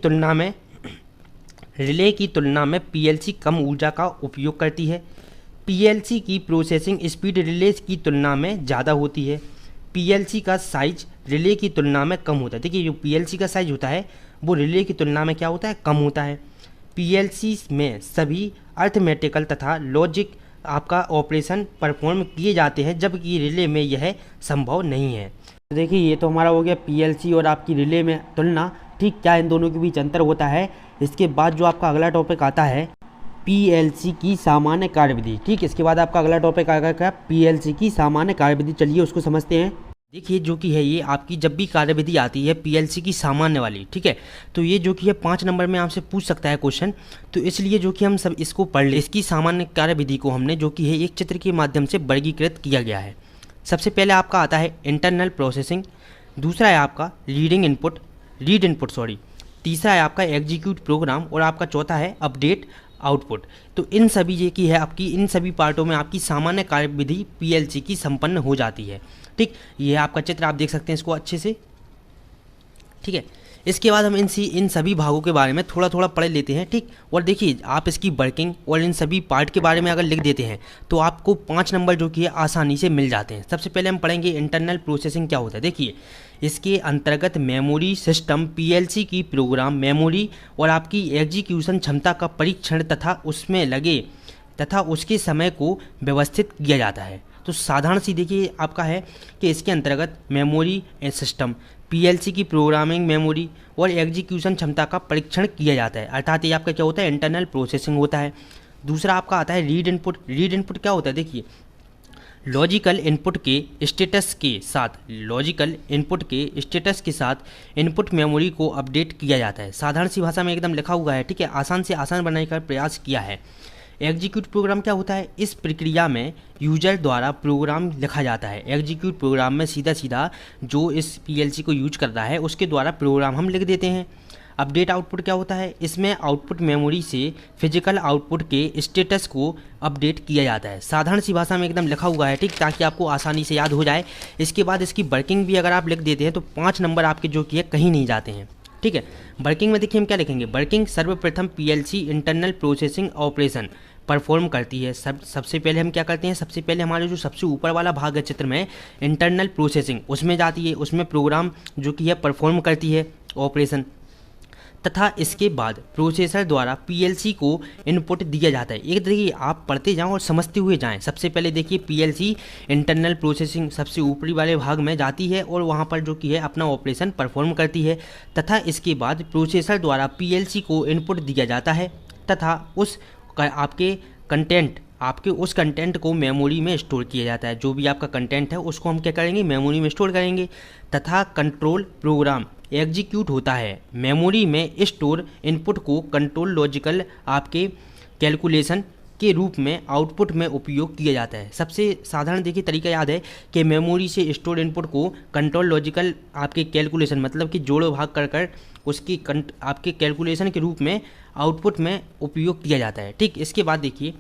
[SPEAKER 1] तुलना में पीएलसी कम ऊर्जा का उपयोग करती है। पीएलसी की प्रोसेसिंग स्पीड रिले की तुलना में ज़्यादा होती है। पीएलसी का साइज रिले की तुलना में कम होता है। देखिए जो पीएलसी का साइज होता है वो रिले की तुलना में क्या होता है, कम होता है। पीएलसी में सभी अर्थमेटिकल तथा लॉजिक आपका ऑपरेशन परफॉर्म किए जाते हैं, जबकि रिले में यह संभव नहीं है। तो देखिए ये तो हमारा हो गया पीएलसी और आपकी रिले में तुलना। ठीक, क्या इन दोनों के बीच अंतर होता है। इसके बाद जो आपका अगला टॉपिक आता है पीएलसी की सामान्य कार्यविधि। ठीक, इसके बाद आपका अगला टॉपिक आएगा क्या, पीएलसी की सामान्य कार्यविधि। चलिए उसको समझते हैं। देखिए जो कि है ये आपकी जब भी कार्यविधि आती है पीएलसी की सामान्य वाली, ठीक है, तो ये जो कि है 5 नंबर में आपसे पूछ सकता है क्वेश्चन, तो इसलिए जो कि हम सब इसको पढ़ ले। इसकी सामान्य कार्यविधि को हमने जो कि है एक चित्र के माध्यम से वर्गीकृत किया गया है। सबसे पहले आपका आता है इंटरनल प्रोसेसिंग, दूसरा है आपका रीड इनपुट, तीसरा है आपका एग्जीक्यूट प्रोग्राम और आपका चौथा है अपडेट आउटपुट। तो इन सभी ये की है आपकी, इन सभी पार्टों में आपकी सामान्य कार्यविधि पीएलसी की संपन्न हो जाती है। ठीक, ये आपका चित्र आप देख सकते हैं इसको अच्छे से। ठीक है, इसके बाद हम इन सभी भागों के बारे में थोड़ा थोड़ा पढ़ लेते हैं, ठीक। और देखिए आप इसकी वर्किंग और इन सभी पार्ट के बारे में अगर लिख देते हैं तो आपको 5 नंबर जो कि है आसानी से मिल जाते हैं। सबसे पहले हम पढ़ेंगे इंटरनल प्रोसेसिंग क्या होता है। देखिए इसके अंतर्गत मेमोरी सिस्टम पीएलसी की प्रोग्राम मेमोरी और आपकी एग्जीक्यूशन क्षमता का परीक्षण तथा उसके समय को व्यवस्थित किया जाता है। तो साधारण सी देखिए आपका है कि इसके अंतर्गत मेमोरी सिस्टम पीएलसी की प्रोग्रामिंग मेमोरी और एग्जीक्यूशन क्षमता का परीक्षण किया जाता है, अर्थात ये आपका क्या होता है, इंटरनल प्रोसेसिंग होता है। दूसरा आपका आता है रीड इनपुट। रीड इनपुट क्या होता है, देखिए लॉजिकल इनपुट के स्टेटस के साथ इनपुट मेमोरी को अपडेट किया जाता है। साधारण सी भाषा में एकदम लिखा हुआ है, ठीक है, आसान से आसान बनाने का प्रयास किया है। एग्जीक्यूट प्रोग्राम क्या होता है, इस प्रक्रिया में यूजर द्वारा प्रोग्राम लिखा जाता है। एग्जीक्यूट प्रोग्राम में सीधा सीधा जो इस पीएलसी को यूज कर रहा है उसके द्वारा प्रोग्राम हम लिख देते हैं। अपडेट आउटपुट क्या होता है, इसमें आउटपुट मेमोरी से फिजिकल आउटपुट के स्टेटस को अपडेट किया जाता है। साधारण सी भाषा में एकदम लिखा हुआ है, ठीक, ताकि आपको आसानी से याद हो जाए। इसके बाद इसकी वर्किंग भी अगर आप लिख देते हैं तो 5 नंबर आपके जो कि है कहीं नहीं जाते हैं, ठीक है। वर्किंग में देखिए हम क्या लिखेंगे, वर्किंग सर्वप्रथम PLC internal processing operation perform करती है। सबसे पहले हम क्या करते हैं, सबसे पहले हमारे जो सबसे ऊपर वाला भाग है चित्र में इंटरनल प्रोसेसिंग उसमें जाती है, उसमें प्रोग्राम जो कि है परफॉर्म करती है ऑपरेशन, तथा इसके बाद प्रोसेसर द्वारा पीएलसी को इनपुट दिया जाता है। एक देखिए आप पढ़ते जाओ और समझते हुए जाएं। सबसे पहले देखिए पीएलसी इंटरनल प्रोसेसिंग सबसे ऊपरी वाले भाग में जाती है और वहां पर जो कि है अपना ऑपरेशन परफॉर्म करती है, तथा इसके बाद प्रोसेसर द्वारा पीएलसी को इनपुट दिया जाता है तथा आपके उस कंटेंट को मेमोरी में स्टोर किया जाता है। जो भी आपका कंटेंट है उसको हम क्या करेंगे, मेमोरी में स्टोर करेंगे, तथा कंट्रोल प्रोग्राम एग्जीक्यूट होता है। मेमोरी में स्टोर इनपुट को कंट्रोल लॉजिकल आपके कैलकुलेशन के रूप में आउटपुट में उपयोग किया जाता है। सबसे साधारण देखिए तरीका याद है कि मेमोरी से स्टोर इनपुट को कंट्रोल लॉजिकल आपके कैलकुलेशन मतलब कि जोड़ो भाग कर उसकी आपके कैलकुलेशन के रूप में आउटपुट में उपयोग किया जाता है, ठीक। इसके बाद देखिए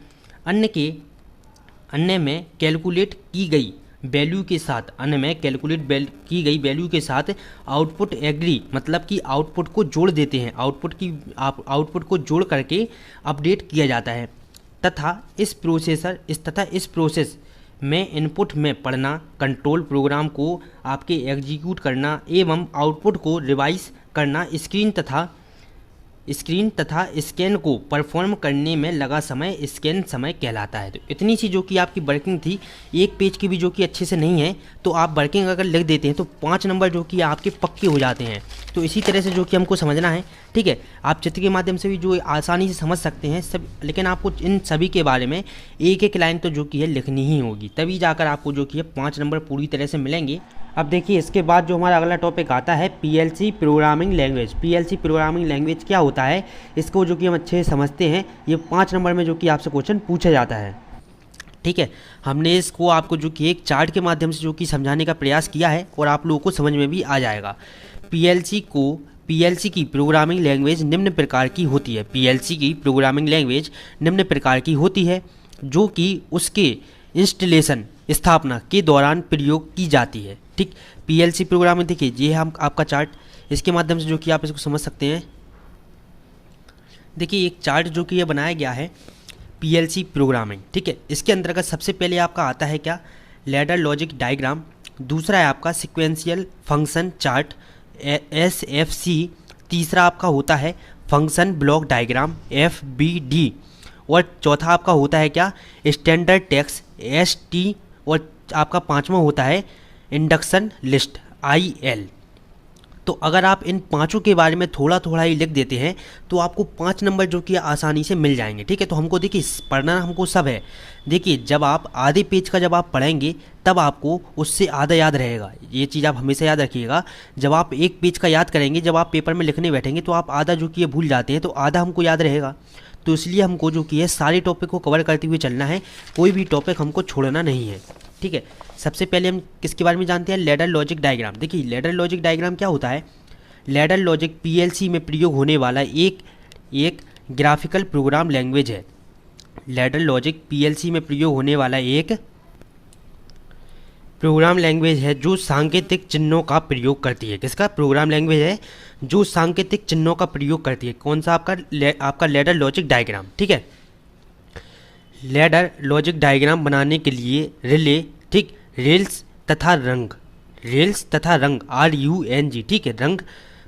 [SPEAKER 1] अन्य में कैलकुलेट की गई वैल्यू के साथ आउटपुट एग्री मतलब कि आउटपुट को जोड़ देते हैं, आउटपुट को जोड़ करके अपडेट किया जाता है, तथा इस प्रोसेस में इनपुट में पढ़ना, कंट्रोल प्रोग्राम को आपके एग्जीक्यूट करना एवं आउटपुट को रिवाइज करना, स्क्रीन तथा स्कैन को परफॉर्म करने में लगा समय स्कैन समय कहलाता है। तो इतनी सी जो कि आपकी वर्किंग थी, एक पेज की भी जो कि अच्छे से नहीं है, तो आप वर्किंग अगर लिख देते हैं तो 5 नंबर जो कि आपके पक्के हो जाते हैं। तो इसी तरह से जो कि हमको समझना है, ठीक है। आप चित्र के माध्यम से भी जो आसानी से समझ सकते हैं सब, लेकिन आपको इन सभी के बारे में एक एक लाइन तो जो कि है लिखनी ही होगी, तभी जाकर आपको जो कि है 5 नंबर पूरी तरह से मिलेंगे। अब देखिए इसके बाद जो हमारा अगला टॉपिक आता है PLC programming language. PLC programming language क्या होता है, इसको जो कि हम अच्छे से समझते हैं। ये 5 नंबर में जो कि आपसे क्वेश्चन पूछा जाता है, ठीक है। हमने इसको आपको जो कि एक चार्ट के माध्यम से जो कि समझाने का प्रयास किया है और आप लोगों को समझ में भी आ जाएगा। पीएलसी की प्रोग्रामिंग लैंग्वेज निम्न प्रकार की होती है। पीएलसी की प्रोग्रामिंग लैंग्वेज निम्न प्रकार की होती है जो कि उसके इंस्टॉलेशन स्थापना के दौरान प्रयोग की जाती है, ठीक। पीएलसी प्रोग्रामिंग देखिए ये हम आपका चार्ट, इसके माध्यम से जो कि आप इसको समझ सकते हैं। देखिए एक चार्ट जो कि ये बनाया गया है पीएलसी प्रोग्रामिंग, ठीक है। इसके अंतर्गत सबसे पहले आपका आता है क्या, लैडर लॉजिक डायग्राम। दूसरा है आपका सिक्वेंशियल फंक्शन चार्ट SFC। तीसरा आपका होता है फंक्शन ब्लॉक डायग्राम FBD। और चौथा आपका होता है क्या, स्टैंडर्ड टेक्स्ट ST। और आपका 5वां होता है इंडक्शन लिस्ट IL। तो अगर आप इन 5 के बारे में थोड़ा थोड़ा ही लिख देते हैं तो आपको 5 नंबर जो कि आसानी से मिल जाएंगे, ठीक है। तो हमको देखिए पढ़ना हमको सब है। देखिए जब आप आधे पेज का जब आप पढ़ेंगे तब आपको उससे आधा याद रहेगा, ये चीज़ आप हमेशा याद रखिएगा। जब आप एक पेज का याद करेंगे, जब आप पेपर में लिखने बैठेंगे तो आप आधा जो कि ये भूल जाते हैं, तो आधा हमको याद रहेगा। तो इसलिए हमको जो कि है सारे टॉपिक को कवर करते हुए चलना है, कोई भी टॉपिक हमको छोड़ना नहीं है, ठीक है। सबसे पहले हम किसके बारे में जानते हैं, लैडर लॉजिक डायग्राम। देखिए लैडर लॉजिक डायग्राम क्या होता है, लैडर लॉजिक पीएलसी में प्रयोग होने वाला एक ग्राफिकल प्रोग्राम लैंग्वेज है। लैडर लॉजिक पीएलसी में प्रयोग होने वाला एक प्रोग्राम लैंग्वेज है जो सांकेतिक चिन्हों का प्रयोग करती है। किसका प्रोग्राम लैंग्वेज है जो सांकेतिक चिन्हों का प्रयोग करती है? कौन सा? आपका लैडर लॉजिक डायग्राम। ठीक है, लैडर लॉजिक डायग्राम बनाने के लिए रिले, ठीक, रेल्स तथा रंग, रेल्स तथा रंग RUNG, ठीक है, रंग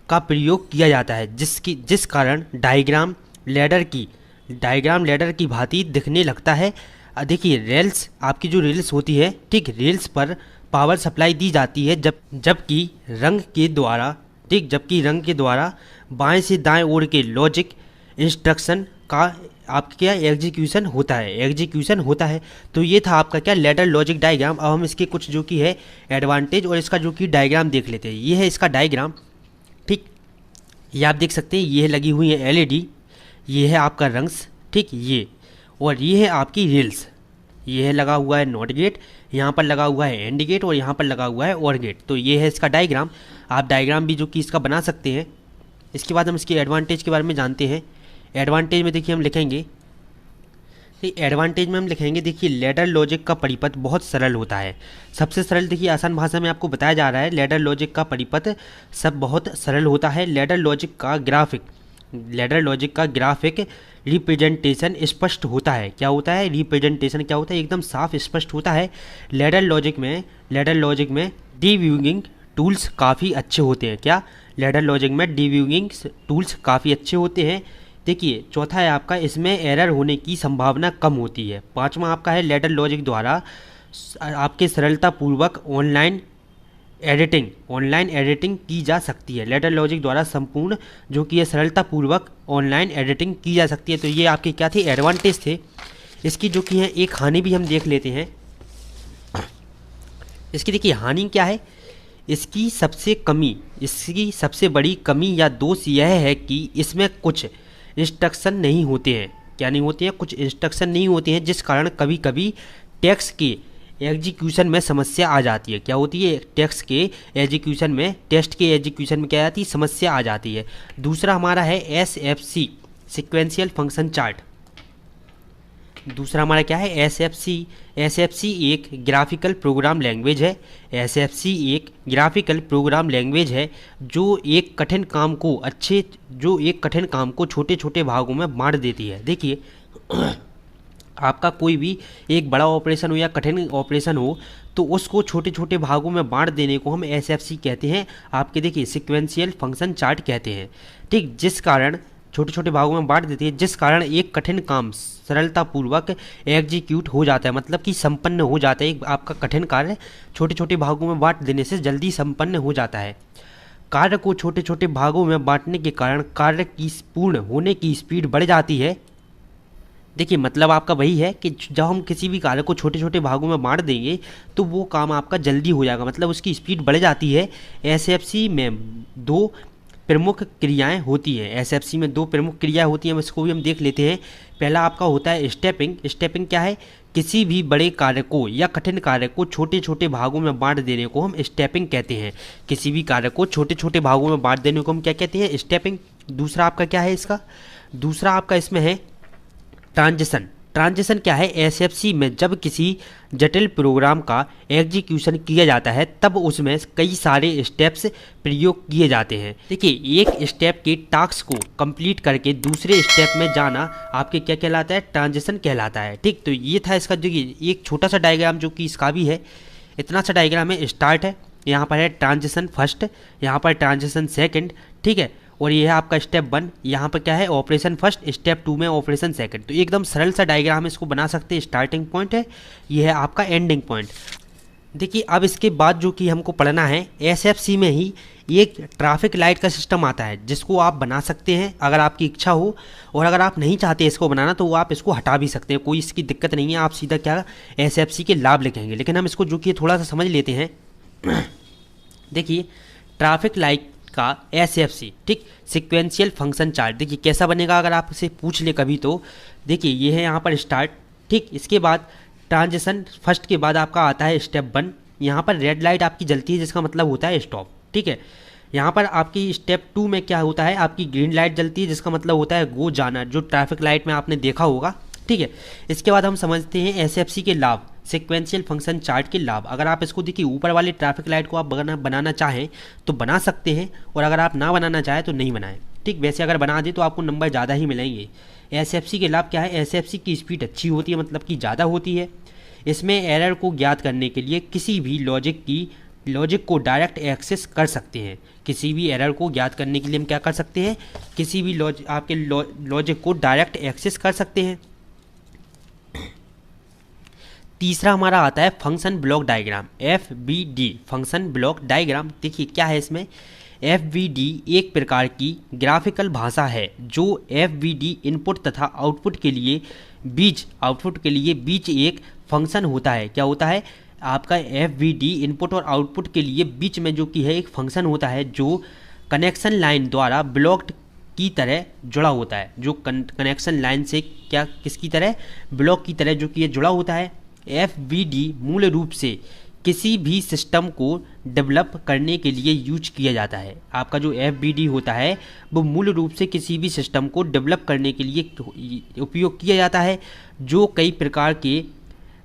[SPEAKER 1] का प्रयोग किया जाता है, जिस कारण डायग्राम लैडर की भांति दिखने लगता है। देखिए रेल्स, आपकी जो रेल्स होती है, ठीक, रेल्स पर पावर सप्लाई दी जाती है जबकि रंग के द्वारा, ठीक, जबकि रंग के द्वारा बाएं से दाएं ओर के लॉजिक इंस्ट्रक्शन का आपके क्या एग्जीक्यूशन होता है। तो ये था आपका क्या लैडर लॉजिक डायग्राम। अब हम इसके कुछ जो कि है एडवांटेज और इसका जो कि डायग्राम देख लेते हैं। ये है इसका डायग्राम, ठीक, ये आप देख सकते हैं, ये लगी हुई है LED, ये है आपका रंग्स, ठीक, ये, और ये है आपकी रेल्स, ये है लगा हुआ है नॉट गेट, यहाँ पर लगा हुआ है एंड गेट और यहाँ पर लगा हुआ है और गेट। तो ये है इसका डायग्राम। आप डायग्राम भी जो कि इसका बना सकते हैं। इसके बाद हम इसके एडवांटेज के बारे में जानते हैं। एडवांटेज में देखिए हम लिखेंगे, एडवांटेज में हम लिखेंगे, देखिए लैडर लॉजिक का परिपथ बहुत सरल होता है। सबसे सरल, देखिए आसान भाषा में आपको बताया जा रहा है, लैडर लॉजिक का परिपथ सब बहुत सरल होता है। लैडर लॉजिक का ग्राफिक रिप्रेजेंटेशन स्पष्ट होता है। क्या होता है? रिप्रेजेंटेशन क्या होता है? एकदम साफ स्पष्ट होता है। लैडर लॉजिक में डिबगिंग टूल्स काफ़ी अच्छे होते हैं। क्या? लैडर लॉजिक में डिबगिंग टूल्स काफ़ी अच्छे होते हैं। देखिए चौथा है आपका, इसमें एरर होने की संभावना कम होती है। पांचवा आपका है, लैडर लॉजिक द्वारा आपके सरलतापूर्वक ऑनलाइन एडिटिंग की जा सकती है। लैडर लॉजिक द्वारा संपूर्ण जो कि है सरलतापूर्वक ऑनलाइन एडिटिंग की जा सकती है। तो ये आपके क्या थे? एडवांटेज थे। इसकी जो कि है एक हानि भी हम देख लेते हैं। इसकी देखिए हानि क्या है? इसकी सबसे बड़ी कमी या दोष यह है कि इसमें कुछ इंस्ट्रक्शन नहीं होते हैं। क्या नहीं होते हैं? कुछ इंस्ट्रक्शन नहीं होते हैं, जिस कारण कभी कभी टेक्स्ट के एग्जीक्यूशन में समस्या आ जाती है। क्या होती है? टेक्स्ट के एग्जीक्यूशन में क्या आती है? समस्या आ जाती है। दूसरा हमारा है SFC, सीक्वेंशियल फंक्शन चार्ट। दूसरा हमारा क्या है? SFC एक ग्राफिकल प्रोग्राम लैंग्वेज है जो एक कठिन काम को छोटे छोटे भागों में बांट देती है। देखिए आपका कोई भी एक बड़ा ऑपरेशन हो या कठिन ऑपरेशन हो, तो उसको छोटे छोटे भागों में बांट देने को हम SFC कहते हैं। आपके देखिए सीक्वेंशियल फंक्शन चार्ट कहते हैं, ठीक, जिस कारण छोटे छोटे भागों में बांट देती है, जिस कारण एक कठिन काम सरलतापूर्वक एग्जीक्यूट हो जाता है, मतलब कि संपन्न हो जाता है। आपका कठिन कार्य छोटे छोटे भागों में बांट देने से जल्दी संपन्न हो जाता है। कार्य को छोटे छोटे भागों में बांटने के कारण कार्य की पूर्ण होने की स्पीड बढ़ जाती है। देखिए मतलब आपका वही है कि जब हम किसी भी कार्य को छोटे छोटे भागों में बांट देंगे तो वो काम आपका जल्दी हो जाएगा, मतलब उसकी स्पीड बढ़ जाती है। SFC में दो प्रमुख क्रियाएं होती हैं। SFC में दो प्रमुख क्रियाएं होती हैं, इसको भी हम देख लेते हैं। पहला आपका होता है स्टेपिंग क्या है? किसी भी बड़े कार्य को या कठिन कार्य को छोटे छोटे भागों में बांट देने को हम स्टेपिंग कहते हैं। किसी भी कार्य को छोटे छोटे भागों में बांट देने को हम क्या कहते हैं? स्टेपिंग। दूसरा आपका क्या है इसका? दूसरा आपका इसमें है ट्रांजिशन क्या है? SFC में जब किसी जटिल प्रोग्राम का एग्जीक्यूशन किया जाता है तब उसमें कई सारे स्टेप्स प्रयोग किए जाते हैं। देखिए एक स्टेप के टास्क को कंप्लीट करके दूसरे स्टेप में जाना आपके क्या कहलाता है? ट्रांजिशन कहलाता है, ठीक। तो ये था इसका जो एक छोटा सा डायग्राम जो कि इसका भी है। इतना सा डायग्राम है। स्टार्ट है, यहाँ पर है ट्रांजिशन फर्स्ट, यहाँ पर ट्रांजिशन सेकेंड, ठीक है, और ये है आपका स्टेप 1, यहाँ पर क्या है? ऑपरेशन फर्स्ट, स्टेप 2 में ऑपरेशन सेकंड। तो एकदम सरल सा डायग्राम इसको बना सकते हैं। स्टार्टिंग पॉइंट है, ये है आपका एंडिंग पॉइंट। देखिए अब इसके बाद जो कि हमको पढ़ना है, SFC में ही एक ट्रैफिक लाइट का सिस्टम आता है जिसको आप बना सकते हैं अगर आपकी इच्छा हो, और अगर आप नहीं चाहते इसको बनाना तो आप इसको हटा भी सकते हैं, कोई इसकी दिक्कत नहीं है। आप सीधा क्या SFC के लाभ लिखेंगे, लेकिन हम इसको जो कि थोड़ा सा समझ लेते हैं। देखिए ट्रैफिक लाइट का SFC, ठीक, सीक्वेंशियल फंक्शन चार्ट। देखिए कैसा बनेगा अगर आपसे पूछ ले कभी, तो देखिए ये है यहाँ पर स्टार्ट, ठीक। इसके बाद ट्रांजिशन फर्स्ट के बाद आपका आता है स्टेप 1, यहाँ पर रेड लाइट आपकी जलती है जिसका मतलब होता है स्टॉप, ठीक है। यहाँ पर आपकी स्टेप 2 में क्या होता है? आपकी ग्रीन लाइट जलती है जिसका मतलब होता है गो, जाना, जो ट्रैफिक लाइट में आपने देखा होगा, ठीक है। इसके बाद हम समझते हैं SFC के लाभ। सिक्वेंशियल फंक्शन चार्ट के लाभ। अगर आप इसको देखिए ऊपर वाले ट्रैफिक लाइट को आप बनाना चाहें तो बना सकते हैं, और अगर आप ना बनाना चाहें तो नहीं बनाएं। ठीक, वैसे अगर बना दें तो आपको नंबर ज़्यादा ही मिलेंगे। एसएफसी के लाभ क्या है? एसएफसी की स्पीड अच्छी होती है, मतलब कि ज़्यादा होती है। इसमें एरर को ज्ञात करने के लिए किसी भी लॉजिक को डायरेक्ट एक्सेस कर सकते हैं। किसी भी एरर को ज्ञात करने के लिए हम क्या कर सकते हैं? किसी भी आपके लॉजिक को डायरेक्ट एक्सेस कर सकते हैं। तीसरा हमारा आता है function block diagram, FBD function block diagram. देखिए क्या है इसमें, FBD एक प्रकार की ग्राफिकल भाषा है जो FBD इनपुट तथा आउटपुट के लिए बीच एक फंक्शन होता है। क्या होता है? आपका FBD इनपुट और आउटपुट के लिए बीच में जो कि है एक फंक्शन होता है जो कनेक्शन लाइन द्वारा ब्लॉक्ड की तरह जुड़ा होता है। जो कनेक्शन लाइन से क्या किसकी तरह? ब्लॉक की तरह जो कि ये जुड़ा होता है। FBD मूल रूप से किसी भी सिस्टम को डेवलप करने के लिए यूज किया जाता है। आपका जो FBD होता है वो मूल रूप से किसी भी सिस्टम को डेवलप करने के लिए उपयोग किया जाता है, जो कई प्रकार के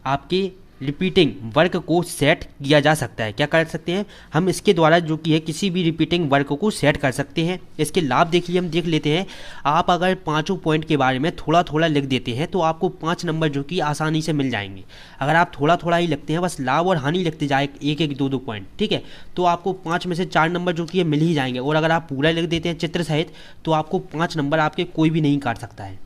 [SPEAKER 1] आपके रिपीटिंग वर्क को सेट किया जा सकता है। क्या कर सकते हैं हम? इसके द्वारा जो कि है किसी भी रिपीटिंग वर्क को सेट कर सकते हैं। इसके लाभ देखिए हम देख लेते हैं। आप अगर पांचों पॉइंट के बारे में थोड़ा थोड़ा लिख देते हैं तो आपको 5 नंबर जो कि आसानी से मिल जाएंगे। अगर आप थोड़ा थोड़ा ही लिखते हैं, बस लाभ और हानि लिखते जाए एक एक 2 पॉइंट, ठीक है, तो आपको 5 में से 4 नंबर जो कि मिल ही जाएंगे। और अगर आप पूरा लिख देते हैं चित्र सहित तो आपको 5 नंबर आपके कोई भी नहीं काट सकता है।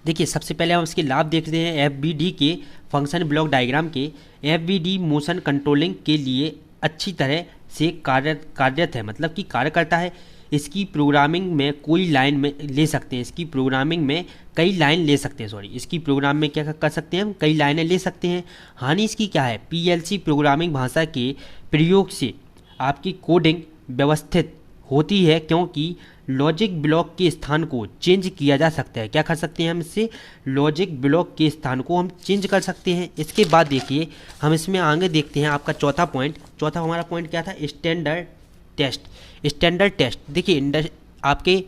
[SPEAKER 1] देखिए सबसे पहले हम इसके लाभ देखते हैं। FBD के फंक्शन ब्लॉक डायग्राम के FBD मोशन कंट्रोलिंग के लिए अच्छी तरह से कार्यरत है, मतलब कि कार्य करता है। इसकी प्रोग्रामिंग में कोई लाइन में ले सकते हैं, इसकी प्रोग्रामिंग में कई लाइन ले सकते हैं, इसकी प्रोग्राम में क्या कर सकते हैं हम? कई लाइनें ले सकते हैं। हानि इसकी क्या है? PLC प्रोग्रामिंग भाषा के प्रयोग से आपकी कोडिंग व्यवस्थित होती है, क्योंकि लॉजिक ब्लॉक के स्थान को चेंज किया जा सकता है। क्या कर सकते हैं हम इससे? लॉजिक ब्लॉक के स्थान को हम चेंज कर सकते हैं। इसके बाद देखिए हम इसमें आगे देखते हैं आपका चौथा हमारा पॉइंट क्या था? Standard test. देखिए आपके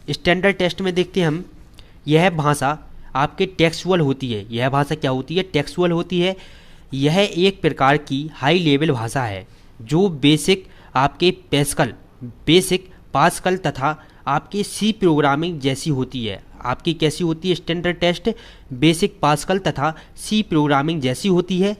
[SPEAKER 1] स्टैंडर्ड टेस्ट में देखते हैं हम, यह भाषा आपके टेक्सुअल होती है। यह भाषा क्या होती है? टेक्सुअल होती है। यह एक प्रकार की हाई लेवल भाषा है जो बेसिक पास्कल तथा आपके C प्रोग्रामिंग जैसी होती है। आपकी कैसी होती है? स्टैंडर्ड टेस्ट बेसिक पास्कल तथा C प्रोग्रामिंग जैसी होती है।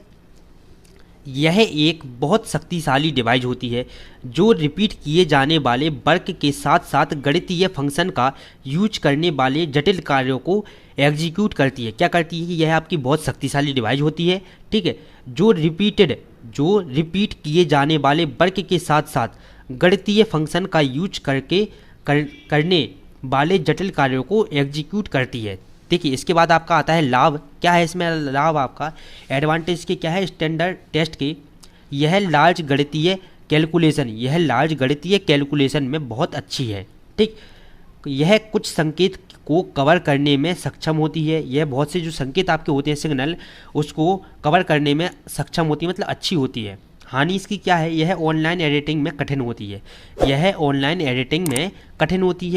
[SPEAKER 1] यह एक बहुत शक्तिशाली डिवाइस होती है जो रिपीट किए जाने वाले वर्क के साथ साथ गणितीय फंक्शन का यूज करने वाले जटिल कार्यों को एग्जीक्यूट करती है। क्या करती है? यह आपकी बहुत शक्तिशाली डिवाइस होती है, ठीक है, जो रिपीट किए जाने वाले वर्क के साथ साथ गणितीय फंक्शन का यूज करने वाले जटिल कार्यों को एग्जीक्यूट करती है। देखिए इसके बाद आपका आता है लाभ। क्या है इसमें लाभ? आपका एडवांटेज के क्या है? स्टैंडर्ड टेस्ट के यह लार्ज गणितीय कैलकुलेशन में बहुत अच्छी है, ठीक। यह कुछ संकेत को कवर करने में सक्षम होती है। यह बहुत से जो संकेत आपके होते हैं सिग्नल, उसको कवर करने में सक्षम होती है, मतलब अच्छी होती है। हानि इसकी क्या है? यह ऑनलाइन एडिटिंग में कठिन होती है।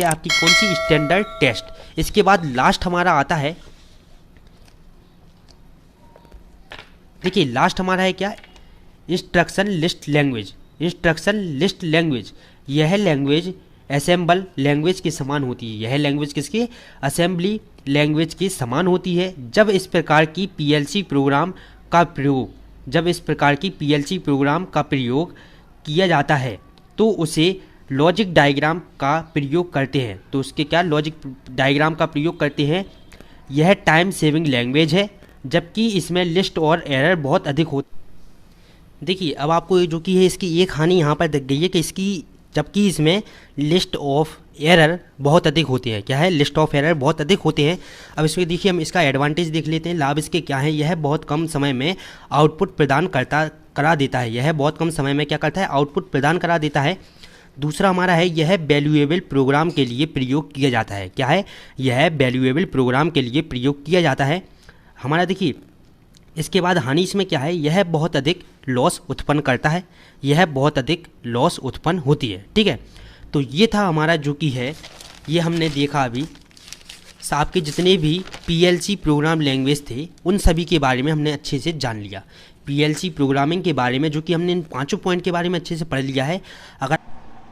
[SPEAKER 1] आपकी कौन सी? Standard test. इसके बाद लास्ट हमारा आता है, देखिए लास्ट हमारा है क्या? Instruction list language. यह लैंग्वेज असेंबल लैंग्वेज के समान होती है। यह लैंग्वेज किसके? असेंबली लैंग्वेज के समान होती है। जब इस प्रकार की PLC प्रोग्राम का प्रयोग किया जाता है तो उसे लॉजिक डायग्राम का प्रयोग करते हैं। तो उसके क्या? लॉजिक डायग्राम का प्रयोग करते हैं। यह टाइम सेविंग लैंग्वेज है, जबकि इसमें लिस्ट और एरर बहुत अधिक होती। देखिए अब आपको जो कि है इसकी एक हानि यहाँ पर दिख गई है कि जबकि इसमें लिस्ट ऑफ एरर बहुत अधिक होते हैं। क्या है? लिस्ट ऑफ एरर बहुत अधिक होते हैं। अब इसमें देखिए हम इसका एडवांटेज देख लेते हैं। लाभ इसके क्या है? यह बहुत कम समय में आउटपुट प्रदान करा देता है। यह बहुत कम समय में क्या करता है? आउटपुट प्रदान करा देता है। दूसरा हमारा है, यह वैल्यूएबल प्रोग्राम के लिए प्रयोग किया जाता है। क्या है? यह वैल्यूएबल प्रोग्राम के लिए प्रयोग किया जाता है हमारा। देखिए इसके बाद हानि इसमें क्या है? यह बहुत अधिक लॉस उत्पन्न करता है। यह बहुत अधिक लॉस उत्पन्न होती है, ठीक है। तो ये था हमारा जो कि है, ये हमने देखा अभी आपके जितने भी पीएलसी प्रोग्राम लैंग्वेज थे उन सभी के बारे में हमने अच्छे से जान लिया। पीएलसी प्रोग्रामिंग के बारे में जो कि हमने इन 5 पॉइंट के बारे में अच्छे से पढ़ लिया है। अगर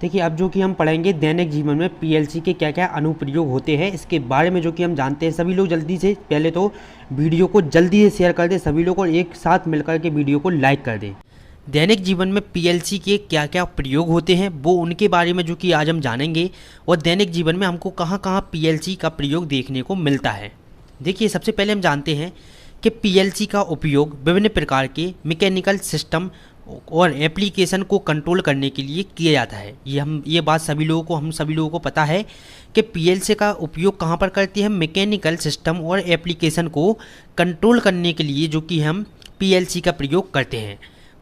[SPEAKER 1] देखिए अब जो कि हम पढ़ेंगे दैनिक जीवन में पीएलसी के क्या क्या अनुप्रयोग होते हैं, इसके बारे में जो कि हम जानते हैं। सभी लोग जल्दी से पहले तो वीडियो को जल्दी से शेयर कर दें सभी लोग, और एक साथ मिलकर के वीडियो को लाइक कर दें। दैनिक जीवन में पीएलसी के क्या क्या प्रयोग होते हैं वो उनके बारे में जो कि आज हम जानेंगे, और दैनिक जीवन में हमको कहाँ कहाँ पीएलसी का प्रयोग देखने को मिलता है। देखिए सबसे पहले हम जानते हैं कि पीएलसी का उपयोग विभिन्न प्रकार के मैकेनिकल सिस्टम और एप्लीकेशन को कंट्रोल करने के लिए किया जाता है। ये बात हम सभी लोगों को पता है कि पीएलसी का उपयोग कहाँ पर करते हैं, मैकेनिकल सिस्टम और एप्लीकेशन को कंट्रोल करने के लिए जो कि हम पीएलसी का प्रयोग करते हैं।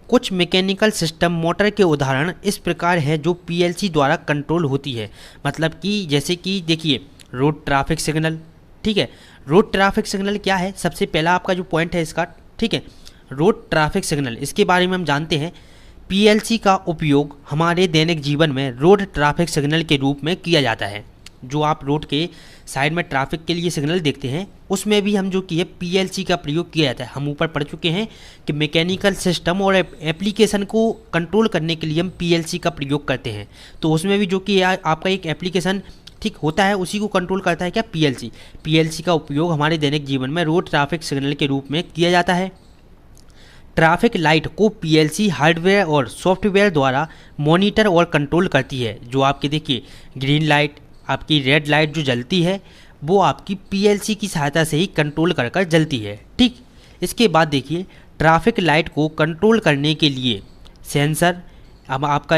[SPEAKER 1] कुछ मैकेनिकल सिस्टम मोटर के उदाहरण इस प्रकार है जो पीएलसी द्वारा कंट्रोल होती है। मतलब कि जैसे कि देखिए रोड ट्रैफिक सिग्नल, ठीक है। रोड ट्रैफिक सिग्नल क्या है, सबसे पहला आपका जो पॉइंट है इसका, ठीक है, रोड ट्रैफिक सिग्नल, इसके बारे में हम जानते हैं। पीएलसी का उपयोग हमारे दैनिक जीवन में रोड ट्रैफिक सिग्नल के रूप में किया जाता है। जो आप रोड के साइड में ट्रैफिक के लिए सिग्नल देखते हैं उसमें भी हम जो कि है पीएलसी का प्रयोग किया जाता है। हम ऊपर पढ़ चुके हैं कि मैकेनिकल सिस्टम और एप्लीकेशन को कंट्रोल करने के लिए हम पीएलसी का प्रयोग करते हैं। तो उसमें भी जो कि आपका एक एप्लीकेशन ठीक होता है उसी को कंट्रोल करता है क्या, पीएलसी। पीएलसी का उपयोग हमारे दैनिक जीवन में रोड ट्रैफिक सिग्नल के रूप में किया जाता है। ट्रैफिक लाइट को पीएलसी हार्डवेयर और सॉफ्टवेयर द्वारा मॉनिटर और कंट्रोल करती है। जो आपके देखिए ग्रीन लाइट, आपकी रेड लाइट जो जलती है वो आपकी पीएलसी की सहायता से ही कंट्रोल कर कर जलती है, ठीक। इसके बाद देखिए ट्रैफिक लाइट को कंट्रोल करने के लिए सेंसर, अब आपका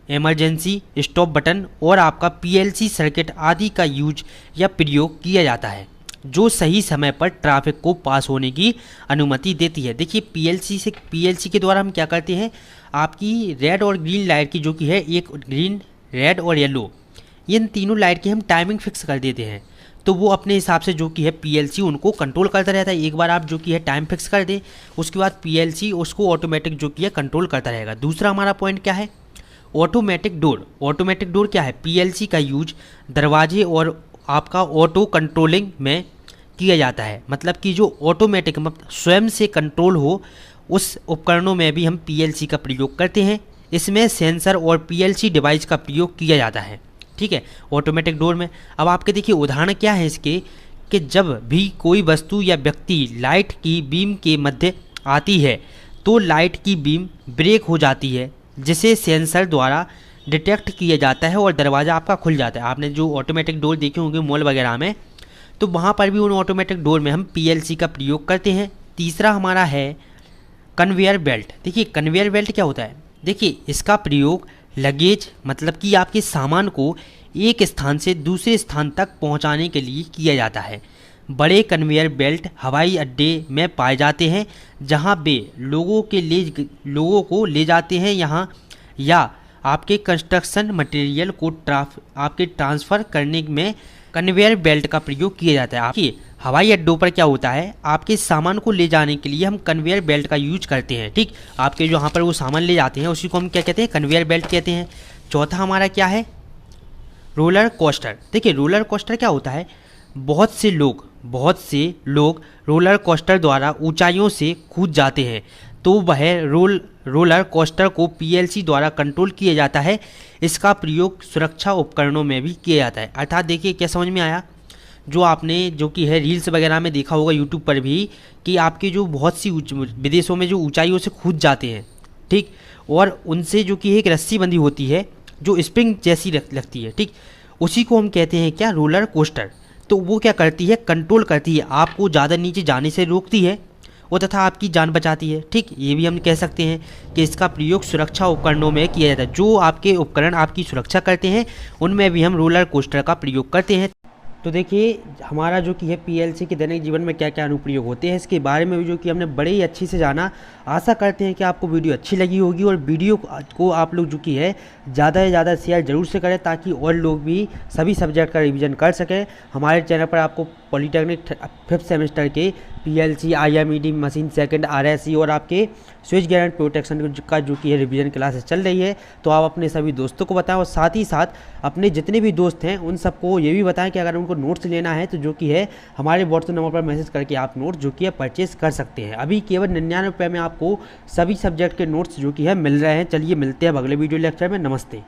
[SPEAKER 1] इमरजेंसी स्टॉप बटन और आपका पीएलसी सर्किट आदि का यूज या प्रयोग किया जाता है जो सही समय पर ट्रैफिक को पास होने की अनुमति देती है। देखिए पीएलसी के द्वारा हम क्या करते हैं, आपकी रेड और ग्रीन लाइट की जो कि है, एक ग्रीन, रेड और येलो, इन तीनों लाइट की हम टाइमिंग फिक्स कर देते हैं। तो वो अपने हिसाब से जो कि है पीएलसी उनको कंट्रोल करता रहता है। एक बार आप जो कि है टाइम फिक्स कर दें उसके बाद पीएलसी उसको ऑटोमेटिक जो कि है कंट्रोल करता रहेगा। दूसरा हमारा पॉइंट क्या है, ऑटोमेटिक डोर। ऑटोमेटिक डोर क्या है, पीएलसी का यूज दरवाजे और आपका ऑटो कंट्रोलिंग में किया जाता है। मतलब कि जो ऑटोमेटिक मतलब स्वयं से कंट्रोल हो उस उपकरणों में भी हम पीएलसी का प्रयोग करते हैं। इसमें सेंसर और पीएलसी डिवाइस का प्रयोग किया जाता है, ठीक है, ऑटोमेटिक डोर में। अब आपके देखिए उदाहरण क्या है इसके, कि जब भी कोई वस्तु या व्यक्ति लाइट की बीम के मध्य आती है तो लाइट की बीम ब्रेक हो जाती है जिसे सेंसर द्वारा डिटेक्ट किया जाता है और दरवाज़ा आपका खुल जाता है। आपने जो ऑटोमेटिक डोर देखे होंगे मॉल वगैरह में, तो वहाँ पर भी उन ऑटोमेटिक डोर में हम पीएलसी का प्रयोग करते हैं। तीसरा हमारा है कन्वेयर बेल्ट। देखिए कन्वेयर बेल्ट क्या होता है, देखिए इसका प्रयोग लगेज मतलब कि आपके सामान को एक स्थान से दूसरे स्थान तक पहुंचाने के लिए किया जाता है। बड़े कन्वेयर बेल्ट हवाई अड्डे में पाए जाते हैं जहां वे लोगों को ले जाते हैं यहाँ, या आपके कंस्ट्रक्शन मटेरियल को आपके ट्रांसफ़र करने में कन्वेयर बेल्ट का प्रयोग किया जाता है। आपके हवाई अड्डों पर क्या होता है, आपके सामान को ले जाने के लिए हम कन्वेयर बेल्ट का यूज करते हैं, ठीक। आपके जो यहाँ पर वो सामान ले जाते हैं उसी को हम क्या कहते हैं, कन्वेयर बेल्ट कहते हैं। चौथा हमारा क्या है, रोलर कोस्टर। देखिए रोलर कोस्टर क्या होता है, बहुत से लोग रोलर कोस्टर द्वारा ऊंचाइयों से कूद जाते हैं तो वह रोलर कोस्टर को पीएलसी द्वारा कंट्रोल किया जाता है। इसका प्रयोग सुरक्षा उपकरणों में भी किया जाता है। अर्थात देखिए क्या समझ में आया, जो आपने जो कि है रील्स वगैरह में देखा होगा यूट्यूब पर भी, कि आपके जो बहुत सी विदेशों में जो ऊंचाइयों से कूद जाते हैं, ठीक, और उनसे जो कि एक रस्सी बंधी होती है जो स्प्रिंग जैसी लगती है, ठीक, उसी को हम कहते हैं क्या, रोलर कोस्टर। तो वो क्या करती है, कंट्रोल करती है, आपको ज़्यादा नीचे जाने से रोकती है और तथा आपकी जान बचाती है, ठीक। ये भी हम कह सकते हैं कि इसका प्रयोग सुरक्षा उपकरणों में किया जाता है। जो आपके उपकरण आपकी सुरक्षा करते हैं उनमें भी हम रोलर कोस्टर का प्रयोग करते हैं। तो देखिए हमारा जो कि है पीएलसी के दैनिक जीवन में क्या क्या अनुप्रयोग होते हैं इसके बारे में भी जो कि हमने बड़े ही अच्छी से जाना। आशा करते हैं कि आपको वीडियो अच्छी लगी होगी और वीडियो को आप लोग जो कि है ज़्यादा से ज़्यादा शेयर ज़रूर से करें ताकि और लोग भी सभी सब्जेक्ट का रिवीजन कर सकें। हमारे चैनल पर आपको पॉलीटेक्निक 5th सेमेस्टर के पीएलसी, आईएमईडी, मशीन सेकंड, आरएससी और आपके स्विच गेयर एंड प्रोटेक्शन का जो कि है रिवीजन क्लासेस चल रही है। तो आप अपने सभी दोस्तों को बताएं और साथ ही साथ अपने जितने भी दोस्त हैं उन सबको ये भी बताएं कि अगर उनको को नोट्स लेना है तो जो कि है हमारे व्हाट्सएप नंबर पर मैसेज करके आप नोट्स जो कि है परचेज कर सकते हैं। अभी केवल 99 रुपये में आपको सभी सब्जेक्ट के नोट्स जो कि है मिल रहे हैं। चलिए मिलते हैं अगले वीडियो लेक्चर में। नमस्ते।